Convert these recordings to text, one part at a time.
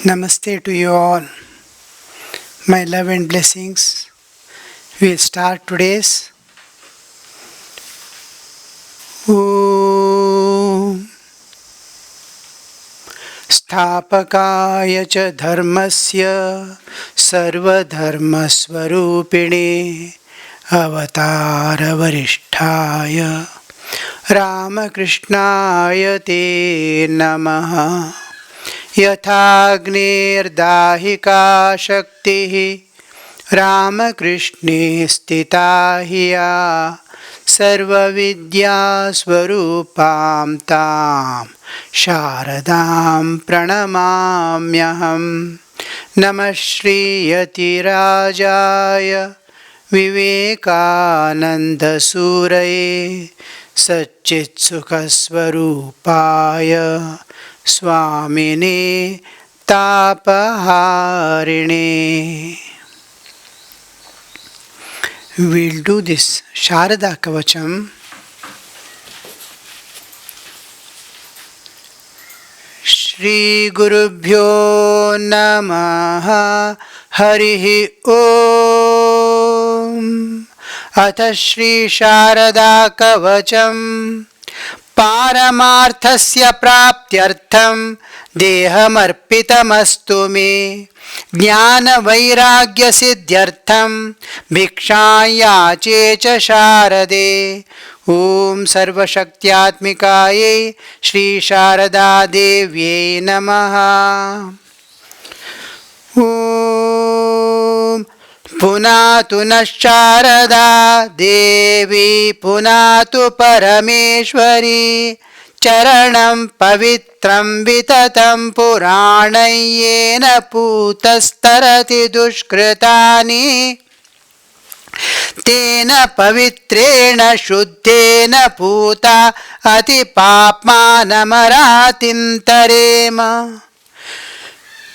Namaste to you all. My love and blessings. We'll start today's Om Sthapakaya cha dharmasya sarvadharmasvarupine avatara varisthaya Ramakrishnaya te namaha यथाग्निर्दाहिका शक्तिः रामकृष्णे स्थिता हि या सर्वविद्यास्वरूपां तां शारदां प्रणमाम्यहं नमः श्रीयतिराजाय विवेकानन्दसूरये सच्चित्सुखस्वरूपाय स्वामिने तापहारिणे. We'll do this Sharada Kavacham. Shri Gurubhyo Namaha Harihi Om Atha Shri Sharada Kavacham पारमार्थस्य प्राप्त्यर्थं देहमर्पितमस्तु मे ज्ञानवैराग्यसिद्ध्यर्थं भिक्षां याचे च शारदे. ॐ सर्वशक्त्यात्मिकायै श्री शारदा देव्यै नमः. ॐ पुनातु नः शारदा देवी पुनातु परमेश्वरी चरणं पवित्रं विततं पुराणय्येन पूतस्तरति दुष्कृतानि तेन पवित्रेण शुद्धेन पूता अतिपाप्मानमरातिं तरेम.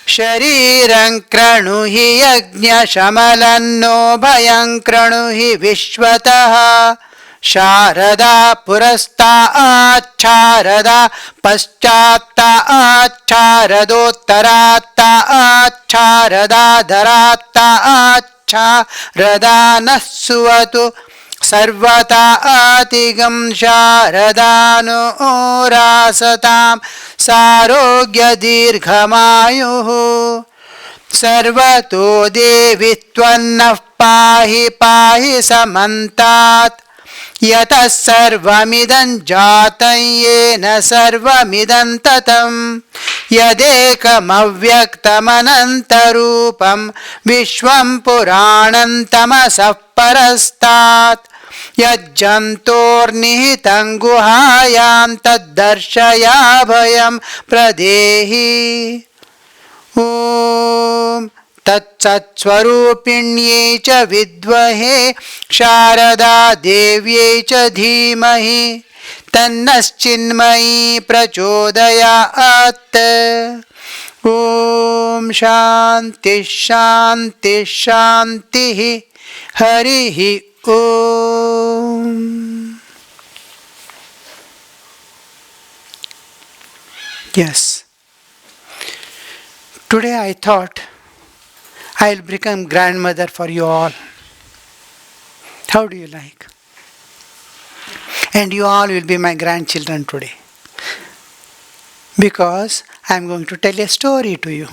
शरीरं कृणुहि यज्ञशमलन्नो भयं कृणुहि विश्वतः शारदा पुरस्ताच्छारदा पश्चात्ताच्छारदोत्तरात्ताच्छारदाधरात्ताच्छारदा नः सुवतु सर्वता आतिगं शारदानो रासतां सारोग्य दीर्घमायुः. सर्वतो देवि त्वन्नः पाहि पाहि समन्तात् यतः सर्वमिदं जातं येन सर्वमिदं ततं यदेकमव्यक्तमनन्तरूपं विश्वं पुराणं तमसः परस्तात् यज्जन्तोर्निहितं गुहायां तद्दर्शयाभयं प्रदेहि. ॐ तत्सत्स्वरूपिण्यै च विद्महे शारदा देव्यै च धीमहि तन्नश्चिन्मयी प्रचोदयात्. ॐ शान्ति शान्ति शान्तिः. हरिः Om. Yes. Today I thought I'll become grandmother for you all. How do you like? And you all will be my grandchildren today. Because I'm going to tell a story to you.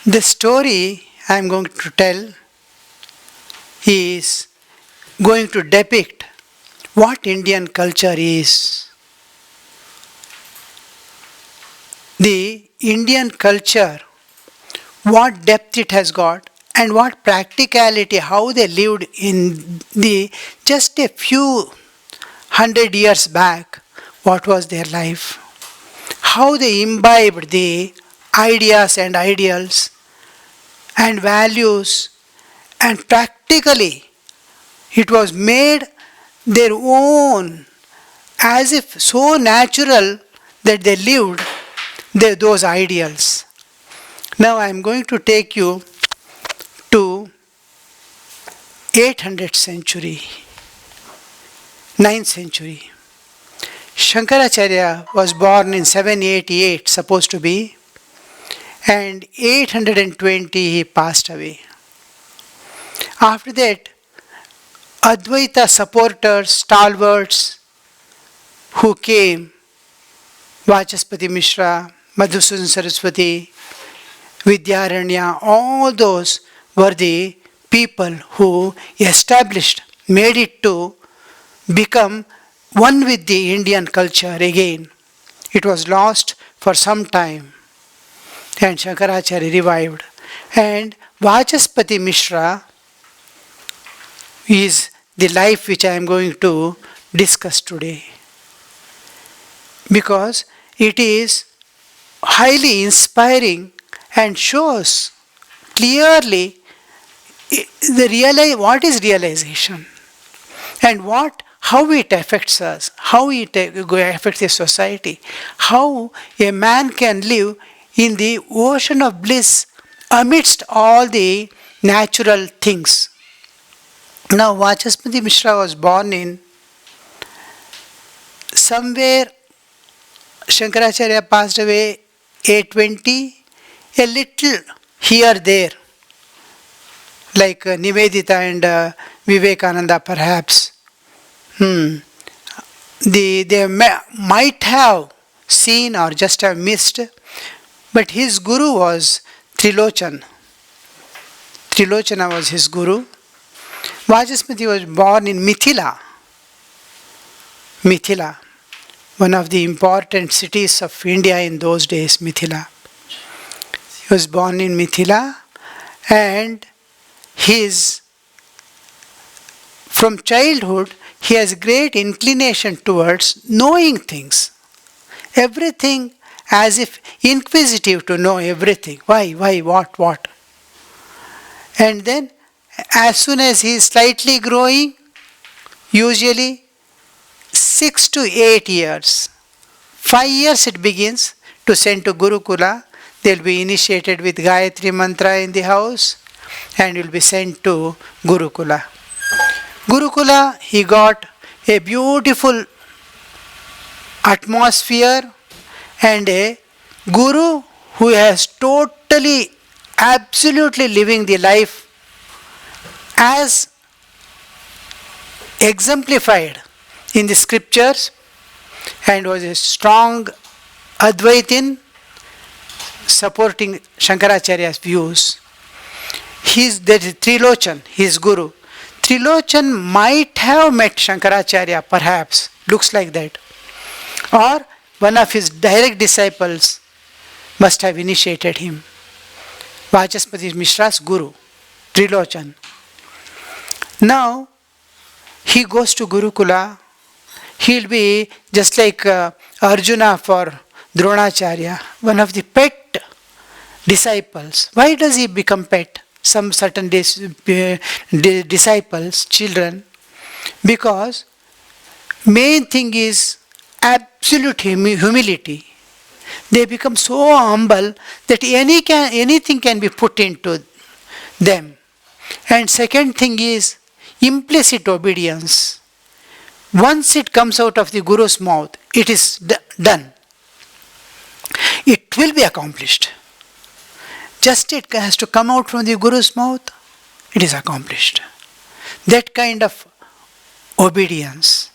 The story I'm going to tell is going to depict what Indian culture is. The Indian culture, what depth it has got and what practicality, how they lived in the just a few 100 years back, what was their life, how they imbibed the ideas and ideals and values, and practically it was made their own, as if so natural that they lived those ideals. Now I am going to take you to 800th century, 9th century. Shankaracharya was born in 788, supposed to be, and 820 he passed away. After that, Advaita supporters, stalwarts who came, Vachaspati Mishra, Madhusudan Saraswati, Vidyaranya, all those were the people who established, made it to become one with the Indian culture again. It was lost for some time and Shankaracharya revived. And Vachaspati Mishra is the life which I am going to discuss today, because it is highly inspiring and shows clearly what is realization and how it affects us, how it affects the society, how a man can live in the ocean of bliss amidst all the natural things. Now, Vachaspati Mishra was born in somewhere, Shankaracharya passed away 820, a little here there, like Nivedita and Vivekananda perhaps. They might have seen or just have missed, but his guru was Trilochan. Trilochana was his guru. Vachaspati was born in Mithila, one of the important cities of India in those days, Mithila. He was born in Mithila, and from childhood he has great inclination towards knowing things. Everything, as if inquisitive to know everything. Why, what. And then as soon as he is slightly growing, usually 6 to 8 years, 5 years it begins to send to Gurukula. They will be initiated with Gayatri Mantra in the house and will be sent to Gurukula. Gurukula, he got a beautiful atmosphere and a guru who has totally, absolutely living the life as exemplified in the scriptures, and was a strong Advaitin supporting Shankaracharya's views. That is Trilochan, his guru. Trilochan might have met Shankaracharya, perhaps, looks like that. Or one of his direct disciples must have initiated him. Vachaspati Mishra's guru, Trilochan. Now, he goes to Gurukula. He'll be just like Arjuna for Dronacharya, one of the pet disciples. Why does he become pet? Some certain disciples, children, because main thing is absolute humility. They become so humble that anything can be put into them. And second thing is implicit obedience. Once it comes out of the Guru's mouth, it is done. It will be accomplished. Just it has to come out from the Guru's mouth, it is accomplished. That kind of obedience.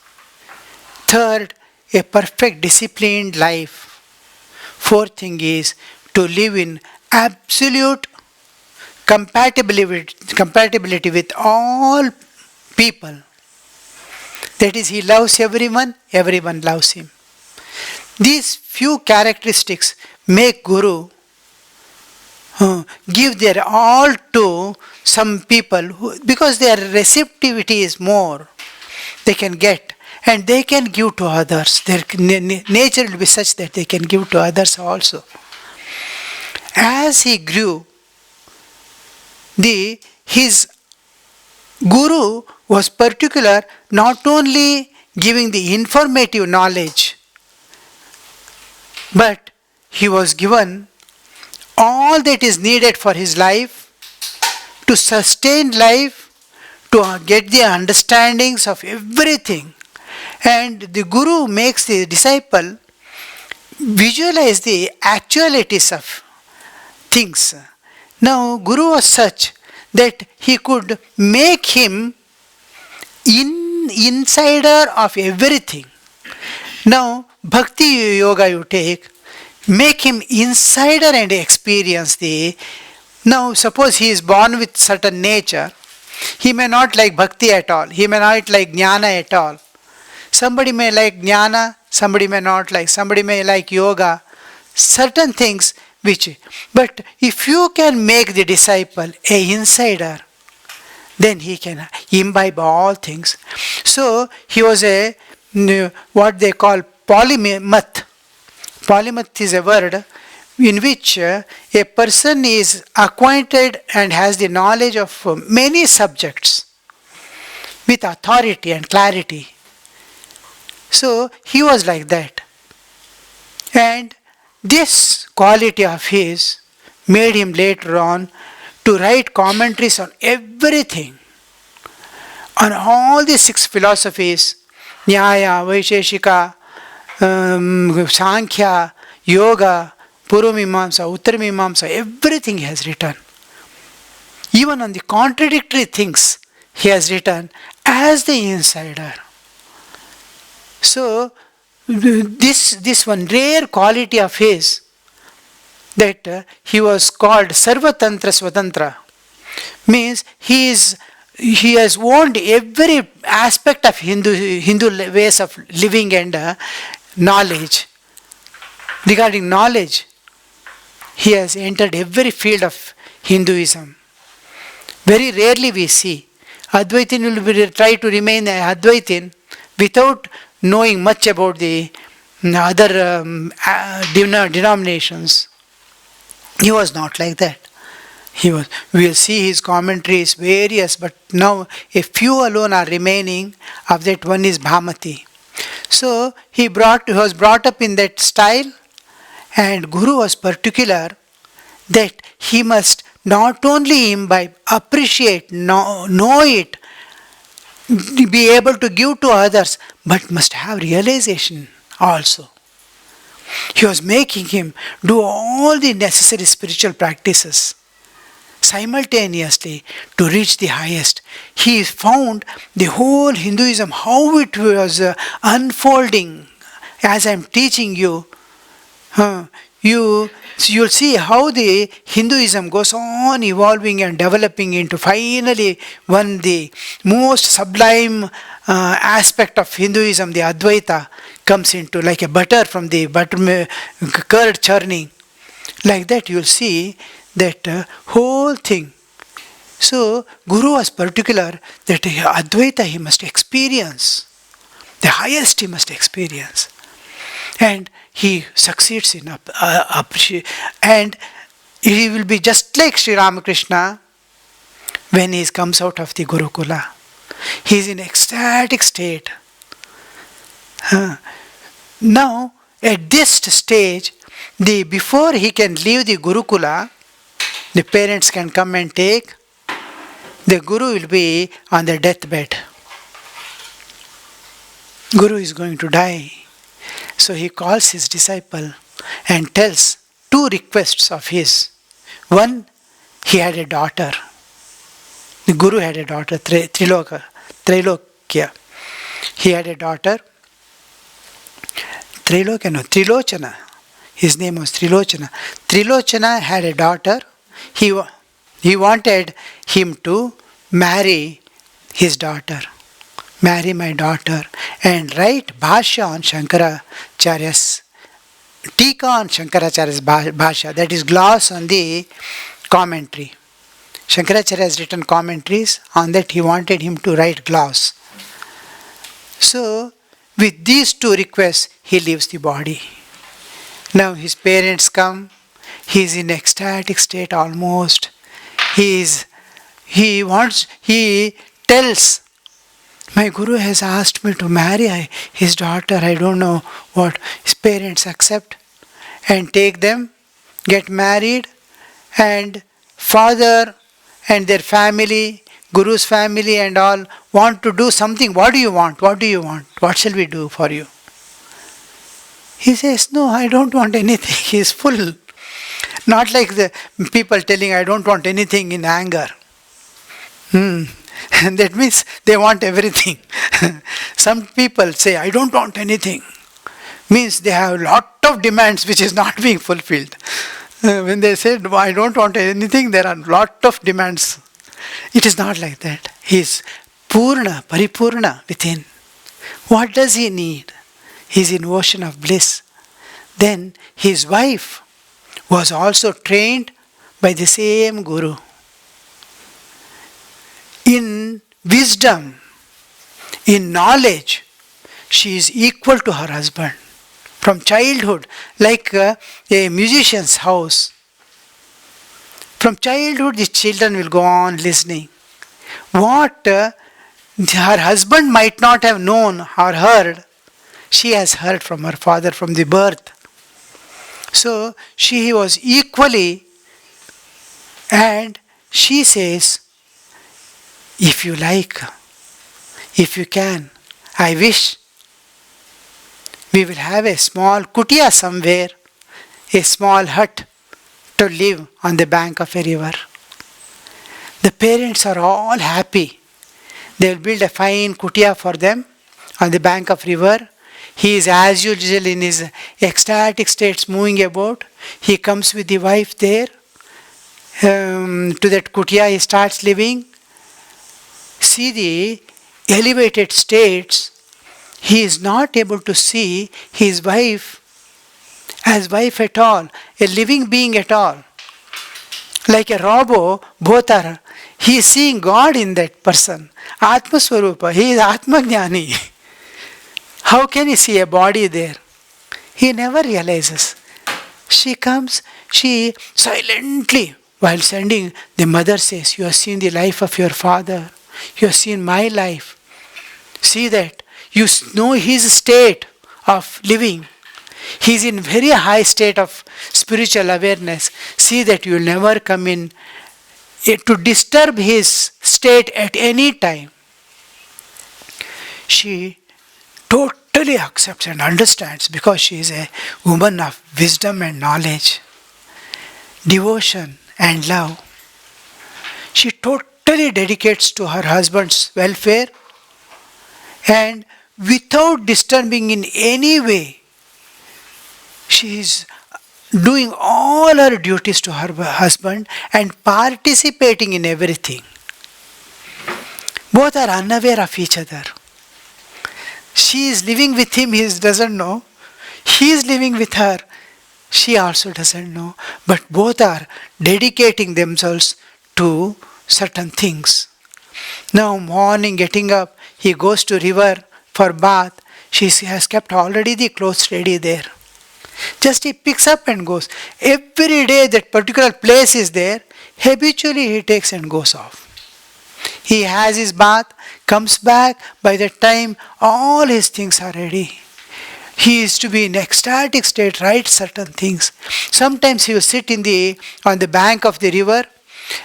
Third, a perfect disciplined life. Fourth thing is to live in absolute compatibility with all people. That is, he loves everyone, everyone loves him. These few characteristics make Guru give their all to some people because their receptivity is more. They can get and they can give to others. Their nature will be such that they can give to others also. As he grew, his guru was particular not only giving the informative knowledge, but he was given all that is needed for his life, to sustain life, to get the understandings of everything. And the Guru makes the disciple visualize the actualities of things. Now, Guru was such that he could make him insider of everything. Now, Bhakti Yoga you take, make him insider and experience the. Now, suppose he is born with certain nature, he may not like Bhakti at all, he may not like Jnana at all. Somebody may like Jnana, somebody may not like, somebody may like yoga, certain things which. But if you can make the disciple a insider, then he can imbibe all things. So he was a what they call polymath. Polymath is a word in which a person is acquainted and has the knowledge of many subjects with authority and clarity. So he was like that. And this quality of his made him later on to write commentaries on everything, on all the 6 philosophies, Nyaya, Vaisheshika, Sankhya, Yoga, Purvamimamsa, Uttaramimamsa, everything he has written. Even on the contradictory things he has written as the insider. So, this one rare quality of his, that he was called Sarvatantra Swatantra, means he has owned every aspect of Hindu ways of living and knowledge. Regarding knowledge, he has entered every field of Hinduism. Very rarely we see Advaitin will try to remain Advaitin without knowing much about the other denominations. He was not like that. We will see his commentaries various, but now a few alone are remaining. Of that, one is Bhamati. So he was brought up in that style, and Guru was particular that he must not only imbibe, appreciate, know it, be able to give to others, but must have realization also. He was making him do all the necessary spiritual practices simultaneously to reach the highest. He found the whole Hinduism, how it was unfolding. As I am teaching you, you'll see how the Hinduism goes on evolving and developing into finally the most sublime aspect of Hinduism, the Advaita, comes into like a butter from the curd churning. Like that you'll see that whole thing. So Guru was particular that Advaita he must experience. The highest he must experience. And he succeeds in appreciation. And he will be just like Sri Ramakrishna when he comes out of the Gurukula. He is in ecstatic state. Now, at this stage, before he can leave the Gurukula, the parents can come and take. The Guru will be on the deathbed. Guru is going to die. So he calls his disciple and tells 2 requests of his. One, he had a daughter. The Guru had a daughter, Trilokya. He had a daughter, Trilochana. His name was Trilochana. Trilochana had a daughter. He wanted him to marry his daughter. Marry my daughter and write Bhashya on Shankaracharya's, Tika on Shankaracharya's Bhashya, that is gloss on the commentary. Shankaracharya has written commentaries, on that he wanted him to write gloss. So, with these 2 requests, he leaves the body. Now his parents come, he is in ecstatic state almost. He tells, my Guru has asked me to marry his daughter, I don't know what. His parents accept and take them, get married, and father and their family, Guru's family and all, want to do something. What do you want? What do you want? What shall we do for you? He says, no, I don't want anything. He is full. Not like the people telling, I don't want anything in anger. And that means they want everything. Some people say, I don't want anything. Means they have a lot of demands which is not being fulfilled. When they said, I don't want anything, there are a lot of demands. It is not like that. He is Purna, Paripurna within. What does he need? He is in ocean of bliss. Then his wife was also trained by the same Guru. In wisdom, in knowledge, she is equal to her husband. From childhood, like a musician's house. From childhood, the children will go on listening. What her husband might not have known or heard, she has heard from her father from the birth. So she was equally, and she says, if you like, if you can, I wish we will have a small kutia somewhere, a small hut to live on the bank of a river. The parents are all happy. They will build a fine kutia for them on the bank of river. He is as usual in his ecstatic states moving about. He comes with the wife there. To that kutia he starts living. See the elevated states. He is not able to see his wife as wife at all, a living being at all. Like a robot, both are. He is seeing God in that person. Atma Swarupa, he is Atma Jnani. How can he see a body there? He never realizes. She comes, she silently, while sending, the mother says, you have seen the life of your father. You have seen my life. See that. You know his state of living. He is in very high state of spiritual awareness. See that you will never come in to disturb his state at any time. She totally accepts and understands because she is a woman of wisdom and knowledge, devotion and love. She totally dedicates to her husband's welfare and without disturbing in any way, she is doing all her duties to her husband and participating in everything. Both are unaware of each other. She is living with him, he doesn't know. He is living with her, she also doesn't know. But both are dedicating themselves to certain things. Now morning getting up, he goes to river for bath. She has kept already the clothes ready there. Just he picks up and goes. Every day that particular place is there, habitually he takes and goes off. He has his bath, comes back, by that time all his things are ready. He is to be in ecstatic state, write certain things. Sometimes he will sit on the bank of the river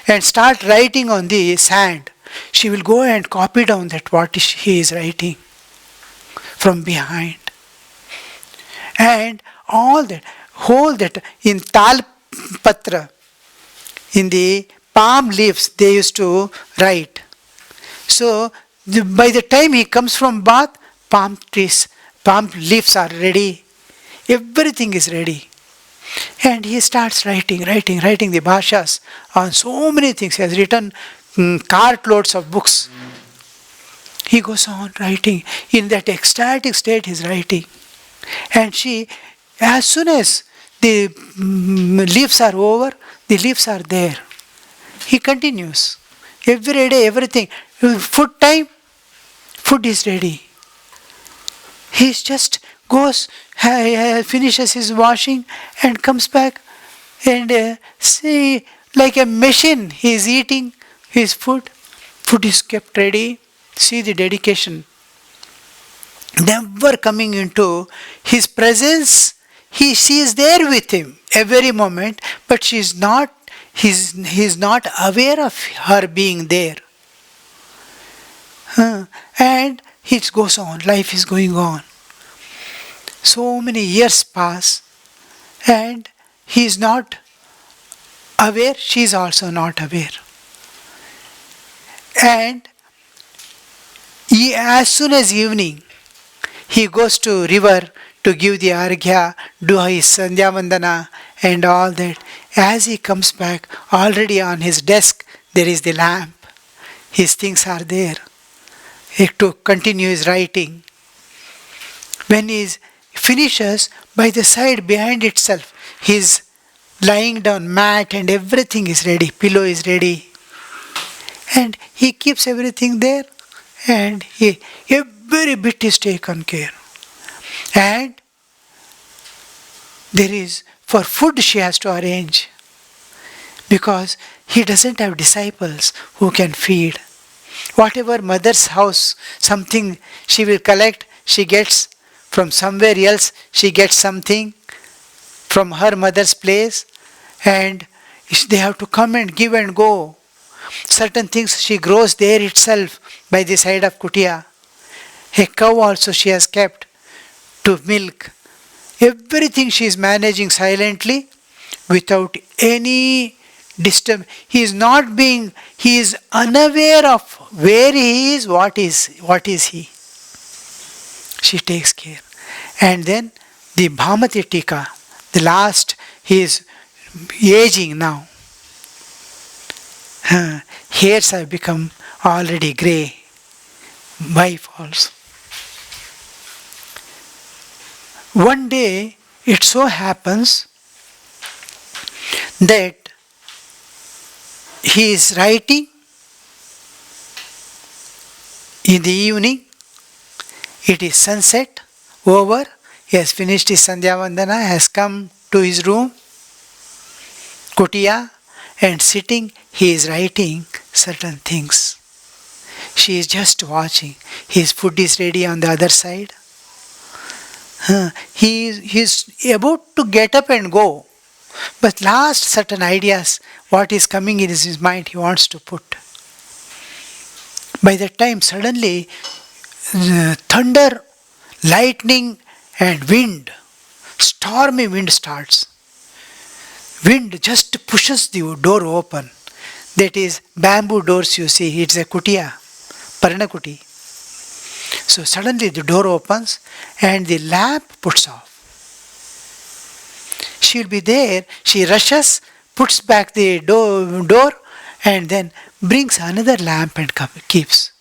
and start writing on the sand. She will go and copy down that what he is writing from behind. And all that, whole that in tal patra, in the palm leaves they used to write. So by the time he comes from bath, palm leaves are ready. Everything is ready. And he starts writing the bhashas on so many things. He has written cartloads of books. He goes on writing. In that ecstatic state he is writing. And she, as soon as the leaves are over, the leaves are there. He continues. Every day, everything. Food time, food is ready. He just goes, finishes his washing and comes back and see, like a machine, he is eating his food. Food is kept ready. See the dedication. Never coming into his presence. She is there with him every moment, but he is not aware of her being there. And it goes on, life is going on. So many years pass, and he is not aware, she is also not aware. And as soon as evening, he goes to river to give the arghya, do his sandhya vandana and all that. As he comes back, already on his desk there is the lamp. His things are there. He to continue his writing. When he finishes, by the side behind itself, he is lying down, mat and everything is ready. Pillow is ready. And he keeps everything there, and every bit is taken care. And there is, for food she has to arrange, because he doesn't have disciples who can feed. Whatever mother's house, something she will collect, she gets from somewhere else, she gets something from her mother's place, and they have to come and give and go. Certain things she grows there itself by the side of kutia. A cow also she has kept to milk. Everything she is managing silently without any disturb. He is unaware of where he is, what is he. She takes care. And then the Bhamati Tika, the last, he is aging now. Hairs have become already grey. Wife also. One day it so happens that he is writing in the evening. It is sunset over. He has finished his Sandhya Vandana, has come to his room, kutia, and sitting, he is writing certain things. She is just watching. His food is ready on the other side. He is about to get up and go. But last certain ideas, what is coming in his mind, he wants to put. By that time, suddenly, thunder, lightning and wind, stormy wind starts. Wind just pushes the door open. That is bamboo doors you see. It's a kutia, paranakuti. So suddenly the door opens and the lamp puts off. She will be there. She rushes, puts back the door and then brings another lamp and keeps.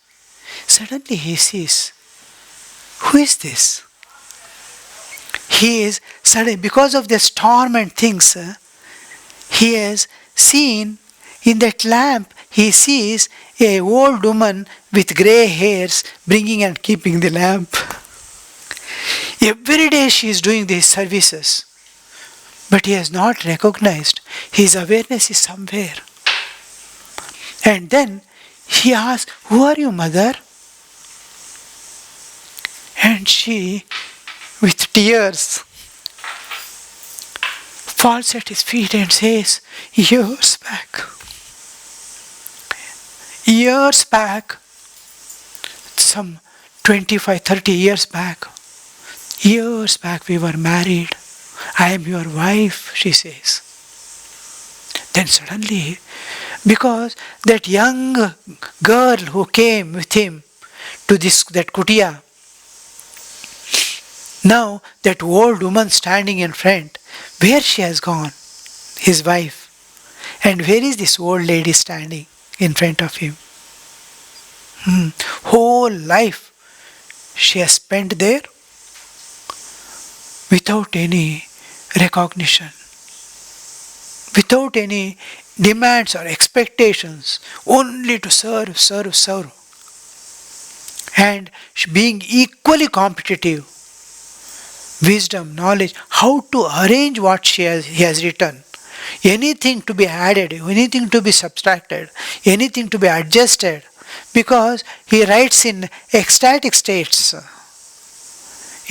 Suddenly he sees, who is this? He is suddenly, because of the storm and things, he has seen in that lamp, he sees a old woman with grey hairs bringing and keeping the lamp. Every day she is doing these services, but he has not recognized. His awareness is somewhere. And then he asks, who are you, mother? And she, with tears, falls at his feet and says, years back, some 25, 30 years back we were married. I am your wife, she says. Then suddenly, because that young girl who came with him to that kutia, now that old woman standing in front, where she has gone? His wife. And where is this old lady standing in front of him? Whole life she has spent there without any recognition, without any demands or expectations, only to serve. And being equally competitive, wisdom, knowledge, how to arrange what he has written. Anything to be added, anything to be subtracted, anything to be adjusted, because he writes in ecstatic states.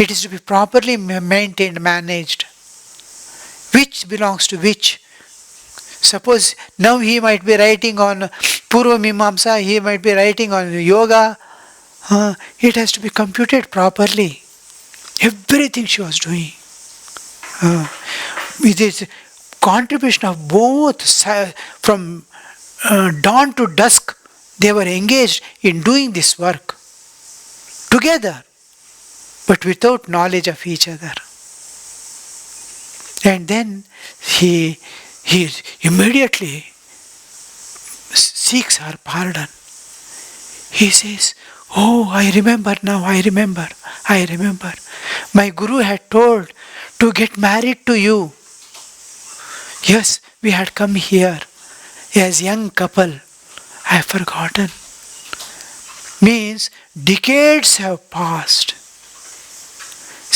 It is to be properly maintained, managed. Which belongs to which? Suppose now he might be writing on Purva Mimamsa, he might be writing on yoga, it has to be computed properly. Everything she was doing. With its contribution of both from dawn to dusk, they were engaged in doing this work together, but without knowledge of each other. And then he immediately seeks her pardon. He says, "Oh, I remember now, I remember. My Guru had told to get married to you. Yes, we had come here as young couple. I have forgotten." Means decades have passed.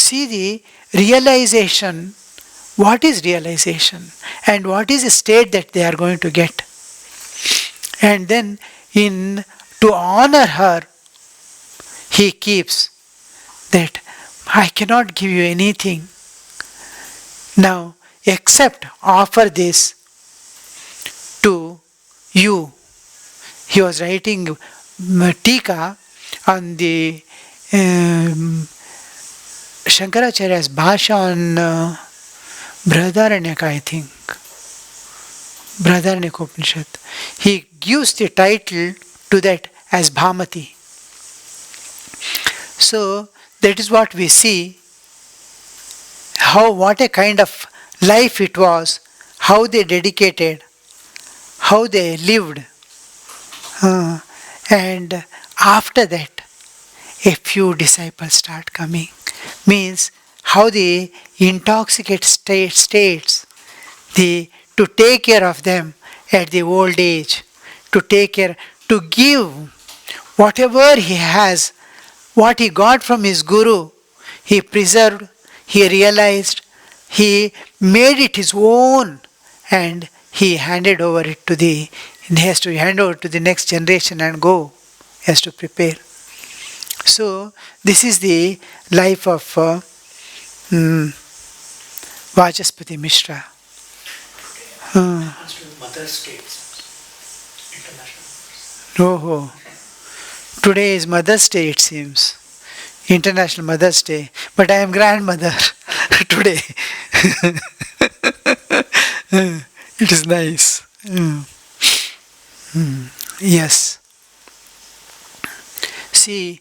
See the realization. What is realization? And what is the state that they are going to get? And then to honor her, he keeps that I cannot give you anything now except offer this to you. He was writing Tika on the Shankaracharya's Bhasha on Brihadaranyaka, I think. Brihadaranyaka Upanishad. He gives the title to that as Bhamati. So that is what we see, what a kind of life it was, how they dedicated, how they lived. And after that, a few disciples start coming. Means how the intoxicated states, to take care of them at the old age, to take care, to give whatever he has, what he got from his Guru, he preserved, he realized, he made it his own, and he handed over it to he has to hand over to the next generation and go, he has to prepare. So this is the life of Vachaspati Mishra. Mother's Day. Oh, today is Mother's Day, it seems. International Mother's Day. But I am grandmother today. It is nice. Yes. See,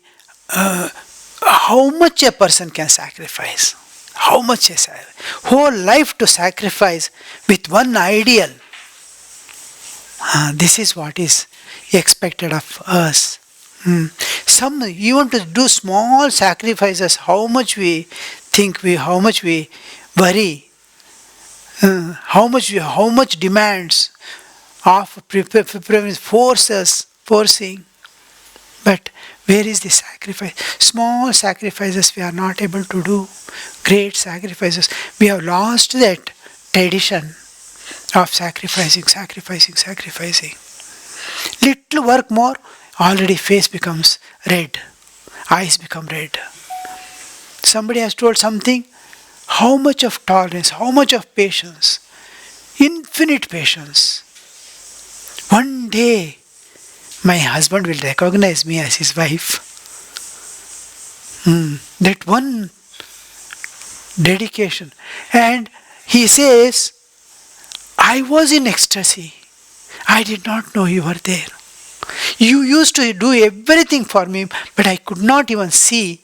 how much a person can sacrifice. How much a whole life to sacrifice with one ideal. This is what is expected of us. Some even to do small sacrifices, how much we think how much we worry, how much demands of forcing. But where is the sacrifice? Small sacrifices we are not able to do. Great sacrifices. We have lost that tradition of sacrificing. Little work more, already face becomes red. Eyes become red. Somebody has told something. How much of tolerance, how much of patience. Infinite patience. One day, my husband will recognize me as his wife. That one dedication. And he says, I was in ecstasy. I did not know you were there. You used to do everything for me, but I could not even see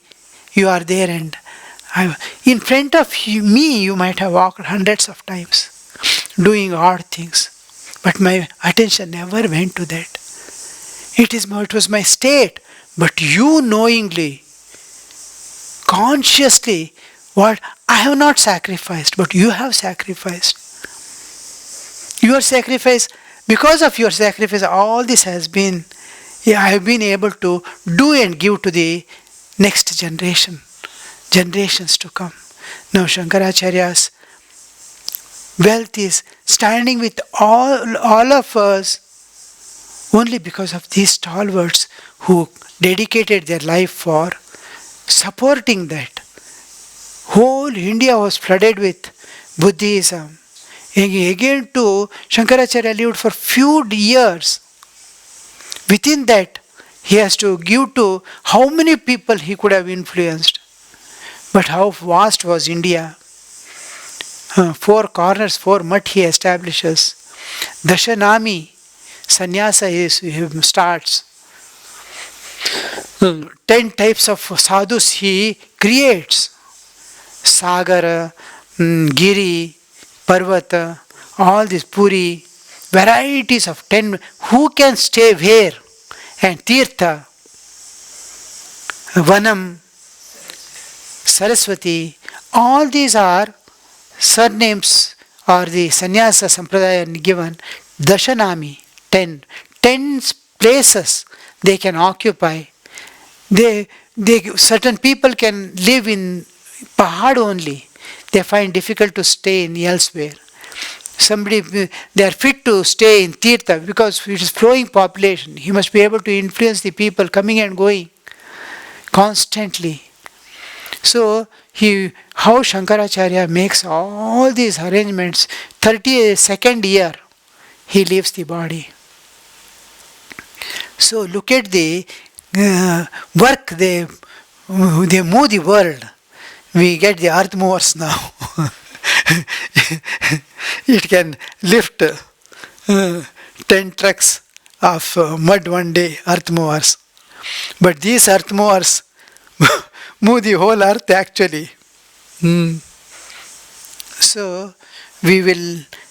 you are there. And in front of me, you might have walked hundreds of times, doing odd things. But my attention never went to that. It was my state. But you knowingly, consciously, what I have not sacrificed, but you have sacrificed. Your sacrifice, because of your sacrifice, all this has been, I have been able to do and give to the next generation, generations to come. Now Shankaracharya's wealth is standing with all of us only because of these stalwarts who dedicated their life for supporting that. Whole India was flooded with Buddhism. Again too, Shankaracharya lived for few years. Within that, He has to give to how many people he could have influenced. But how vast was India? Four corners, four mutt he establishes. Dashanami, sannyasa he starts. 10 types of sadhus he creates. Sagara, Giri, Parvata, all these Puri, varieties of 10. Who can stay where? And Tirtha, Vanam, Saraswati, all these are surnames or the sannyasa sampradaya given. Dashanami, 10. 10 places they can occupy. Certain people can live in Pahad only. They find difficult to stay in elsewhere. They are fit to stay in Tirtha because it is flowing population. He must be able to influence the people coming and going constantly. So how Shankaracharya makes all these arrangements. 32nd year he leaves the body. So look at the work they move the world. We get the earth movers now. It can lift 10 trucks of mud one day, earth movers. But these earth movers move the whole earth actually. So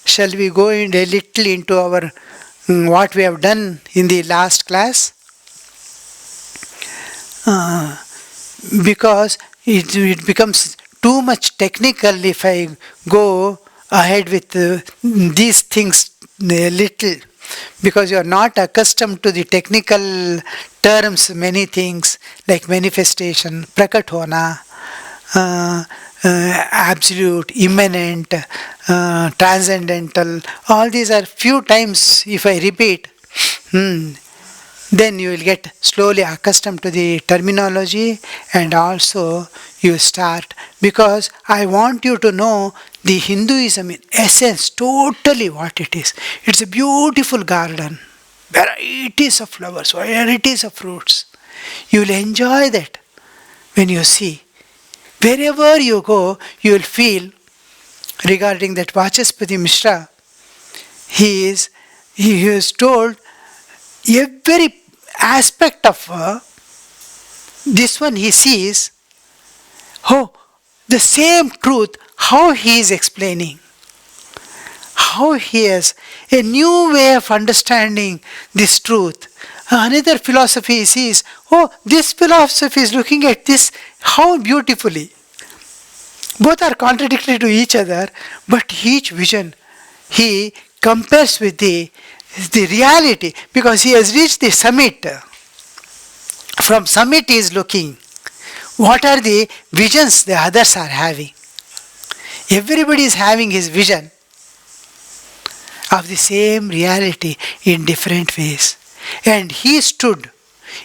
shall we go in a little into our what we have done in the last class? Because it becomes too much technical if I go ahead with these things a little, because you are not accustomed to the technical terms, many things like manifestation, prakat hona, absolute, immanent, transcendental. All these are few times if I repeat. Then you will get slowly accustomed to the terminology, and also you start, because I want you to know the Hinduism in essence, totally what it is. It's a beautiful garden, varieties of flowers, varieties of fruits. You will enjoy that when you see. Wherever you go, you will feel, regarding that Vachaspati Mishra, he is told every aspect of this one he sees, the same truth, how he is explaining, how he has a new way of understanding this truth. Another philosophy he sees, this philosophy is looking at this, how beautifully. Both are contradictory to each other, but each vision he compares with the reality, because he has reached the summit. From summit he is looking. What are the visions the others are having? Everybody is having his vision of the same reality in different ways. And he stood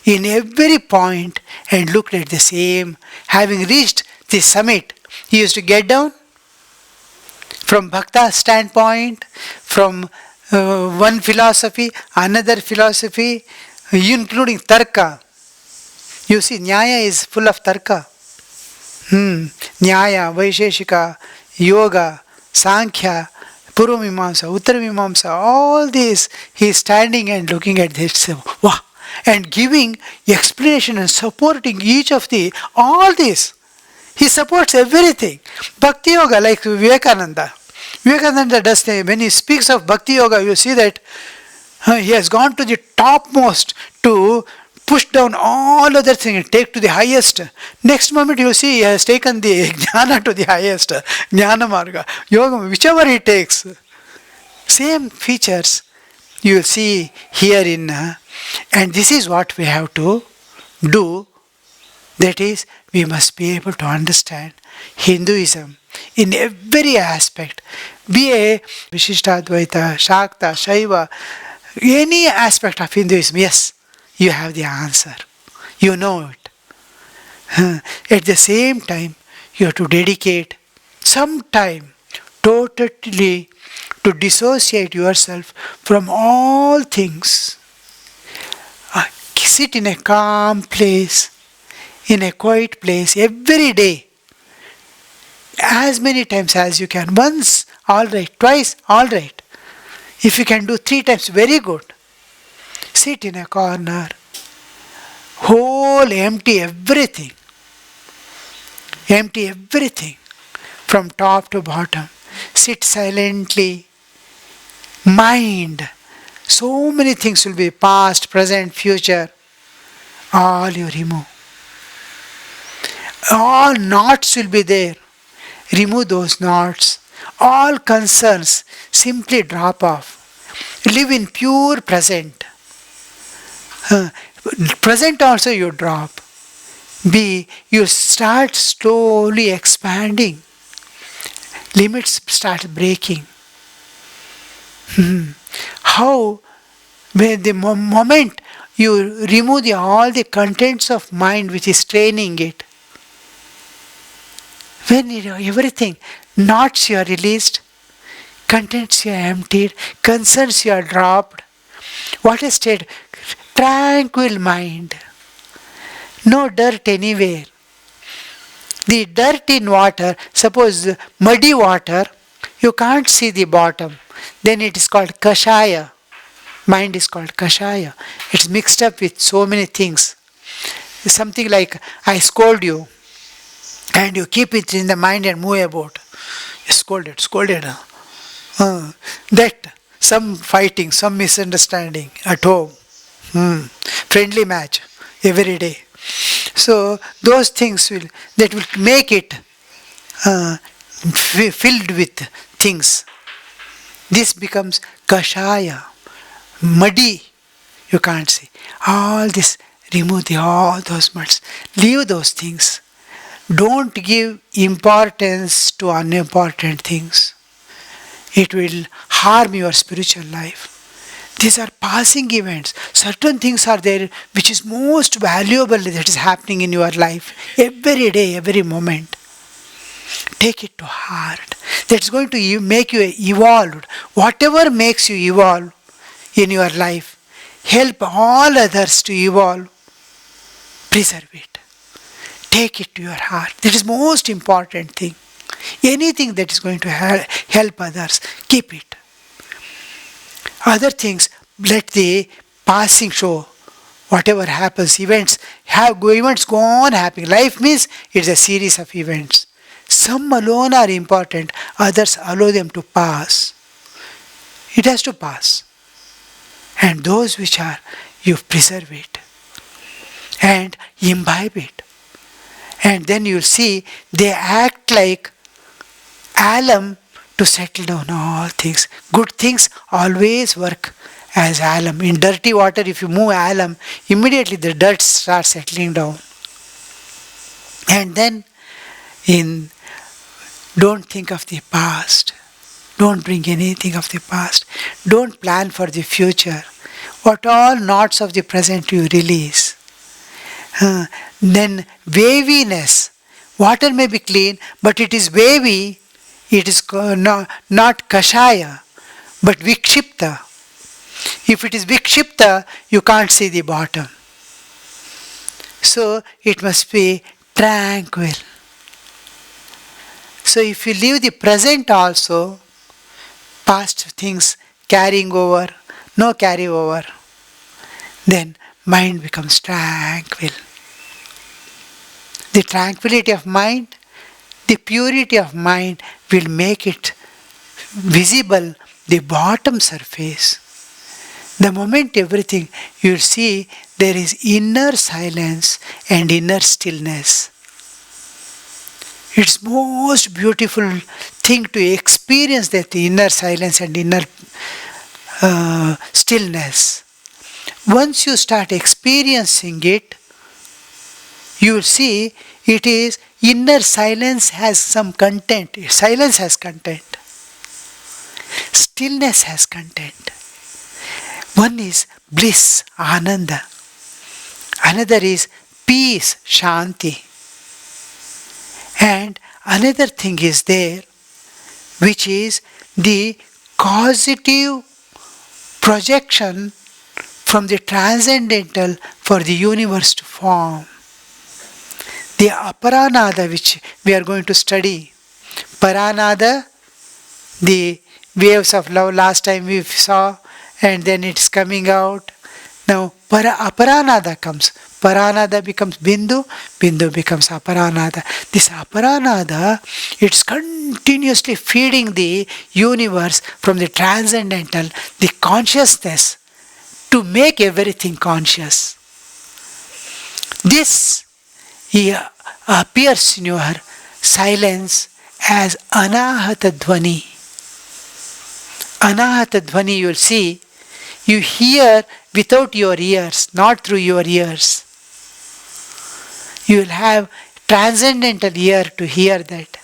in every point and looked at the same. Having reached the summit, he used to get down from Bhakta standpoint, from one philosophy, another philosophy, including Tarka. You see, Nyaya is full of Tarka. Nyaya, Vaisheshika, Yoga, Sankhya, Purvamimamsa, Uttaramimamsa, all these, he is standing and looking at this. Wow! And giving explanation and supporting each of all these. He supports everything. Bhakti Yoga, like Vivekananda. Vivekananda does, when he speaks of Bhakti Yoga, you see that he has gone to the topmost to push down all other things and take to the highest. Next moment you see he has taken the jnana to the highest, jnana marga, yoga, whichever he takes. Same features you will see here in, and this is what we have to do. That is, we must be able to understand Hinduism in every aspect, be a Vishishtadvaita, Shakta, Shaiva, any aspect of Hinduism. Yes, you have the answer. You know it. At the same time, you have to dedicate some time totally to dissociate yourself from all things. sit in a calm place, in a quiet place every day, as many times as you can. Once, all right. Twice, all right. If you can do 3 times, very good. Sit in a corner, whole empty everything. Empty everything from top to bottom. Sit silently. Mind. So many things will be past, present, future. All you remove. All knots will be there. Remove those knots. All concerns simply drop off. Live in pure present. Present also you drop. You start slowly expanding. Limits start breaking. How, when the moment you remove all the contents of mind which is training it, when everything, knots you are released, contents you are emptied, concerns you are dropped, what a state? Tranquil mind. No dirt anywhere. The dirt in water, suppose muddy water, you can't see the bottom. Then it is called kashaya. Mind is called kashaya. It's mixed up with so many things. Something like I scold you, and you keep it in the mind and move about. Scolded. That, some fighting, some misunderstanding at home. Friendly match every day. So those things will make it filled with things. This becomes kashaya, muddy. You can't see. All this, remove all those muds. Leave those things. Don't give importance to unimportant things. It will harm your spiritual life. These are passing events. Certain things are there which is most valuable that is happening in your life. Every day, every moment. Take it to heart. That's going to make you evolved. Whatever makes you evolve in your life, help all others to evolve. Preserve it. Take it to your heart. That is most important thing. Anything that is going to help others, keep it. Other things, let the passing show. Whatever happens, events go on happening. Life means it's a series of events. Some alone are important, others allow them to pass. It has to pass. And those which are, you preserve it and imbibe it. And then you'll see they act like alum to settle down all things. Good things always work as alum. In dirty water, if you move alum, immediately the dirt starts settling down. And then don't think of the past. Don't bring anything of the past. Don't plan for the future. What all knots of the present you release. Then waviness. Water may be clean, but it is wavy. It is not kashaya, but vikshipta. If it is vikshipta, you can't see the bottom. So it must be tranquil. So if you leave the present also, past things carrying over, no carry over, then mind becomes tranquil. The tranquility of mind, the purity of mind will make it visible, the bottom surface. The moment everything, you'll see there is inner silence and inner stillness. It's most beautiful thing to experience that inner silence and inner stillness. Once you start experiencing it, you will see it is inner silence has some content. Silence has content. Stillness has content. One is bliss, ananda. Another is peace, shanti. And another thing is there, which is the causative projection from the transcendental for the universe to form. The aparanada which we are going to study. Paranada, the waves of love last time we saw, and then it's coming out. Now aparanada comes. Paranada becomes Bindu, Bindu becomes Aparanada. This Aparanada, it's continuously feeding the universe from the transcendental, the consciousness, to make everything conscious. This appears in your silence as Anahata Dhvani. Anahata Dhvani, you will see, you hear without your ears, not through your ears. You will have transcendental ear to hear that.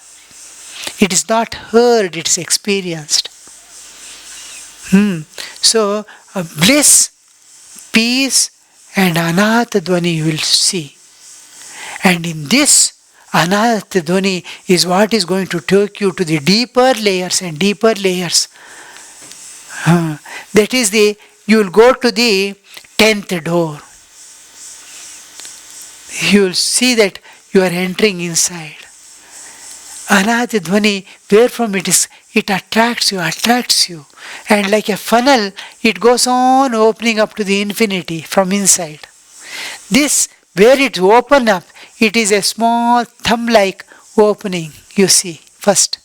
It is not heard, it is experienced. So, bliss, peace, and Anahata Dhvani you will see. And in this Anahata Dhvani is what is going to take you to the deeper layers and deeper layers. That is you will go to the 10th door. You will see that you are entering inside. Anahata Dhvani, wherefrom it attracts you. And like a funnel, it goes on opening up to the infinity from inside. This, where it open up, it is a small thumb-like opening, you see, first.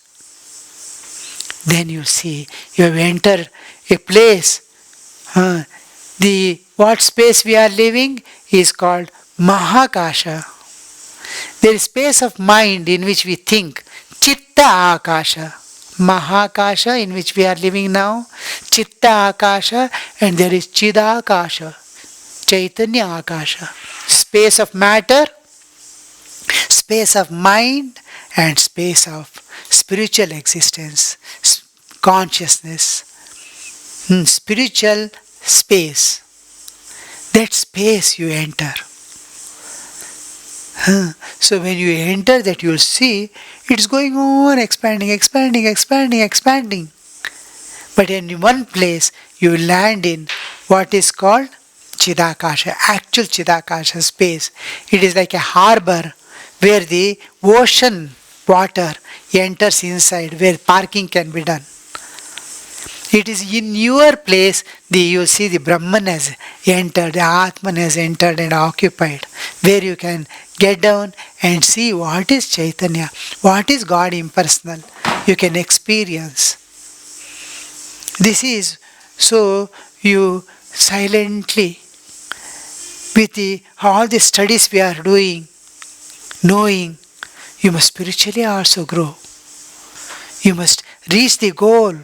Then you see, you have entered a place. What space we are living is called Mahakasha. There is space of mind in which we think. Chitta Akasha. Mahakasha in which we are living now. Chitta Akasha, and there is Chidakasha. Chaitanya Akasha. Space of matter, space of mind, and space of spiritual existence, consciousness. Spiritual space. That space you enter. So when you enter that, you will see it's going on expanding. But in one place you will land in what is called Chidakasha, actual Chidakasha space. It is like a harbor where the ocean water enters inside, where parking can be done. It is in your place you see the Brahman has entered, the Atman has entered and occupied, where you can get down and see what is Chaitanya, what is God impersonal. You can experience. This is so you silently, with all the studies we are doing, knowing, you must spiritually also grow. You must reach the goal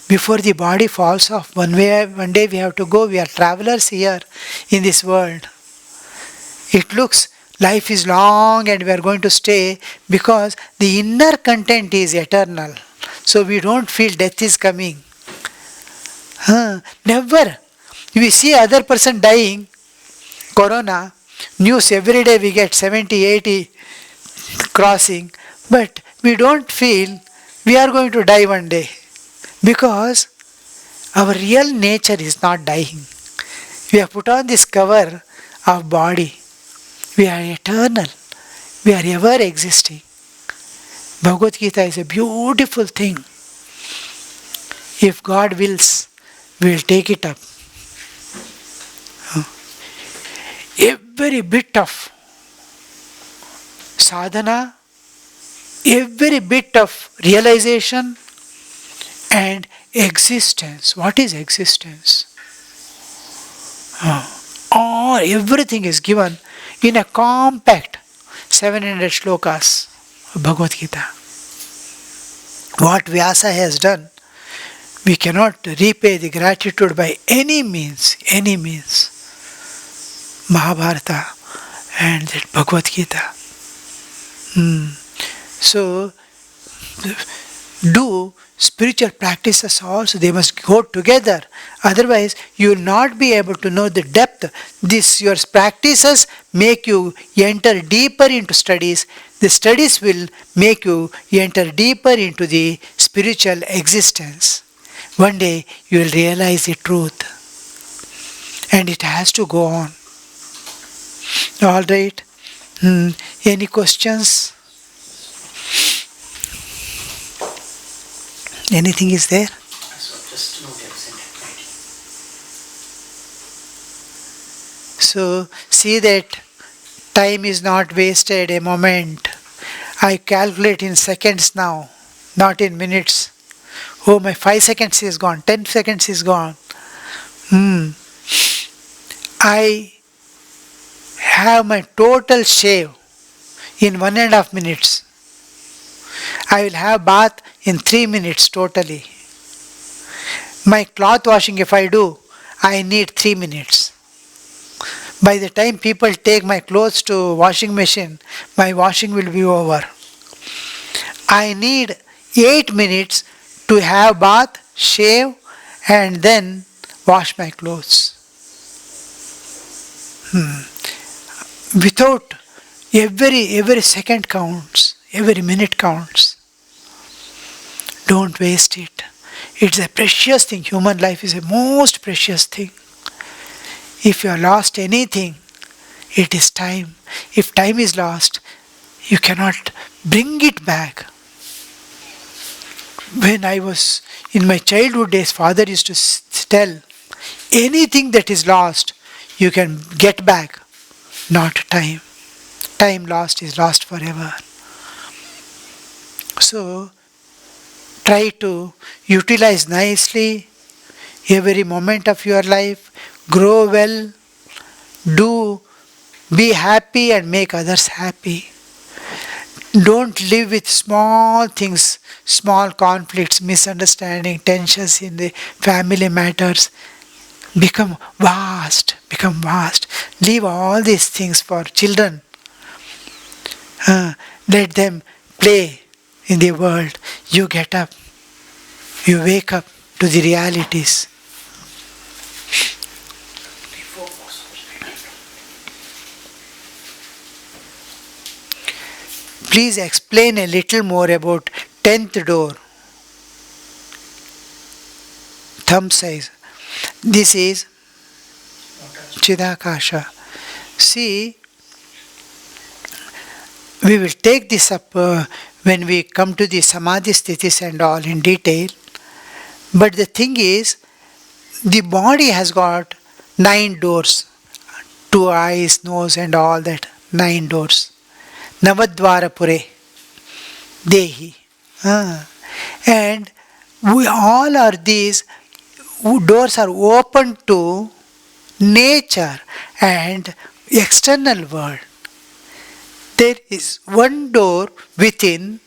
before the body falls off. One day we have to go. We are travelers here in this world. It looks life is long and we are going to stay because the inner content is eternal. So we don't feel death is coming. Never. We see other person dying, corona, news every day we get 70, 80 crossing, but we don't feel we are going to die one day. Because our real nature is not dying. We have put on this cover of body. We are eternal. We are ever existing. Bhagavad Gita is a beautiful thing. If God wills, we will take it up. Every bit of sadhana, every bit of realization, and existence. What is existence? Everything is given in a compact 700 shlokas of Bhagavad Gita. What Vyasa has done, we cannot repay the gratitude by any means. Mahabharata and that Bhagavad Gita. So, do spiritual practices also, they must go together. Otherwise, you will not be able to know the depth. Your practices make you enter deeper into studies. The studies will make you enter deeper into the spiritual existence. One day, you will realize the truth. and it has to go on. All right. Any questions? Anything is there? So see that time is not wasted a moment. I calculate in seconds now, not in minutes. Oh, my 5 seconds is gone, 10 seconds is gone. I have my total shave in 1.5 minutes. I will have bath in 3 minutes totally. My cloth washing, if I do, I need 3 minutes. By the time people take my clothes to washing machine, my washing will be over. I need 8 minutes to have bath, shave, and then wash my clothes. Without every second counts, every minute counts. Don't waste it. It's a precious thing. Human life is a most precious thing. If you have lost anything, it is time. If time is lost, you cannot bring it back. When I was in my childhood days, father used to tell, anything that is lost, you can get back, not time. Time lost is lost forever. So, try to utilize nicely every moment of your life, grow well, be happy and make others happy. Don't live with small things, small conflicts, misunderstanding, tensions in the family matters. Become vast. Leave all these things for children. Let them play in the world. You get up. You wake up to the realities. Please explain a little more about 10th door. Thumb size. This is Chidakasha. See, we will take this up when we come to the Samadhi Sthithis and all in detail. But the thing is, the body has got 9 doors. 2 eyes, nose and all that. 9 doors. Navadvara Pure. Dehi. And all are these doors are open to nature and external world. There is one door within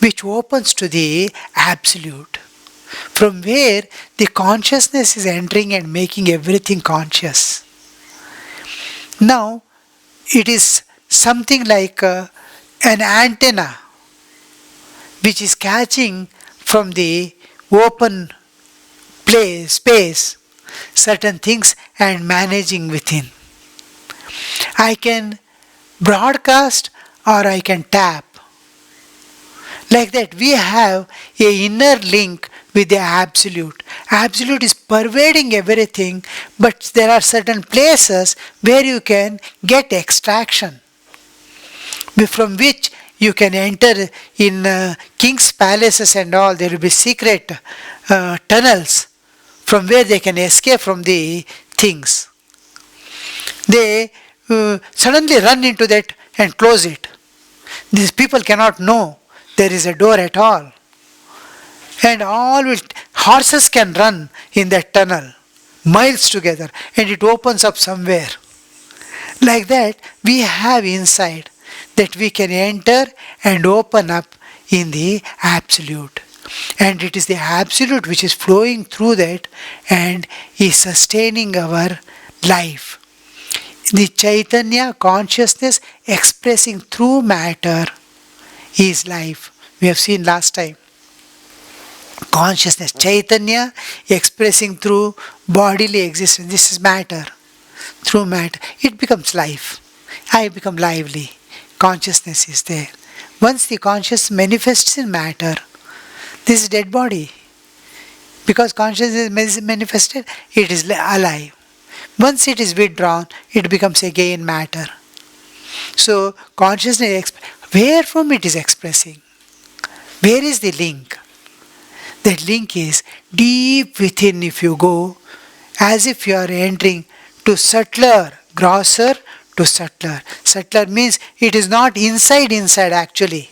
which opens to the absolute, from where the consciousness is entering and making everything conscious. Now, it is something like an antenna which is catching from the open space certain things and managing within. I can broadcast or I can tap. Like that, we have a inner link with the Absolute. Absolute is pervading everything, but there are certain places where you can get extraction, from which you can enter in king's palaces and all. There will be secret tunnels from where they can escape from the things. They suddenly run into that and close it. These people cannot know there is a door at all. And horses can run in that tunnel miles together and it opens up somewhere. Like that, we have inside that we can enter and open up in the Absolute. And it is the Absolute which is flowing through that and is sustaining our life. The Chaitanya consciousness expressing through matter is life. We have seen last time. Consciousness, Chaitanya expressing through bodily existence. This is matter. Through matter, it becomes life. I become lively. Consciousness is there. Once the consciousness manifests in matter, this is dead body Because consciousness is manifested, it is alive. Once it is withdrawn, it becomes again matter. So consciousness, where from it is expressing? Where is the link? That link is deep within. If you go, as if you are entering to subtler, grosser to subtler. Subtler means it is not inside actually.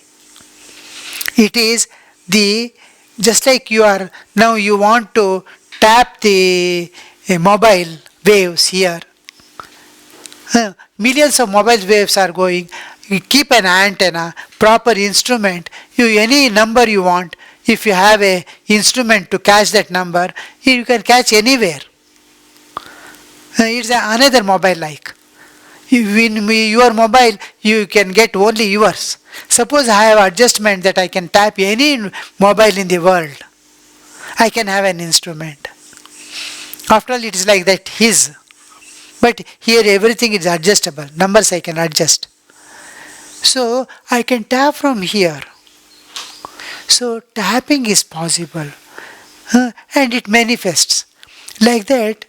It is the, just like you are, now you want to tap the mobile waves here. Millions of mobile waves are going. You keep an antenna, proper instrument, any number you want. If you have a instrument to catch that number, you can catch anywhere. It's another mobile like. In your mobile, you can get only yours. Suppose I have adjustment that I can tap any mobile in the world. I can have an instrument. After all, it is like that his. But here everything is adjustable. Numbers I can adjust. So I can tap from here. So tapping is possible. And it manifests. Like that,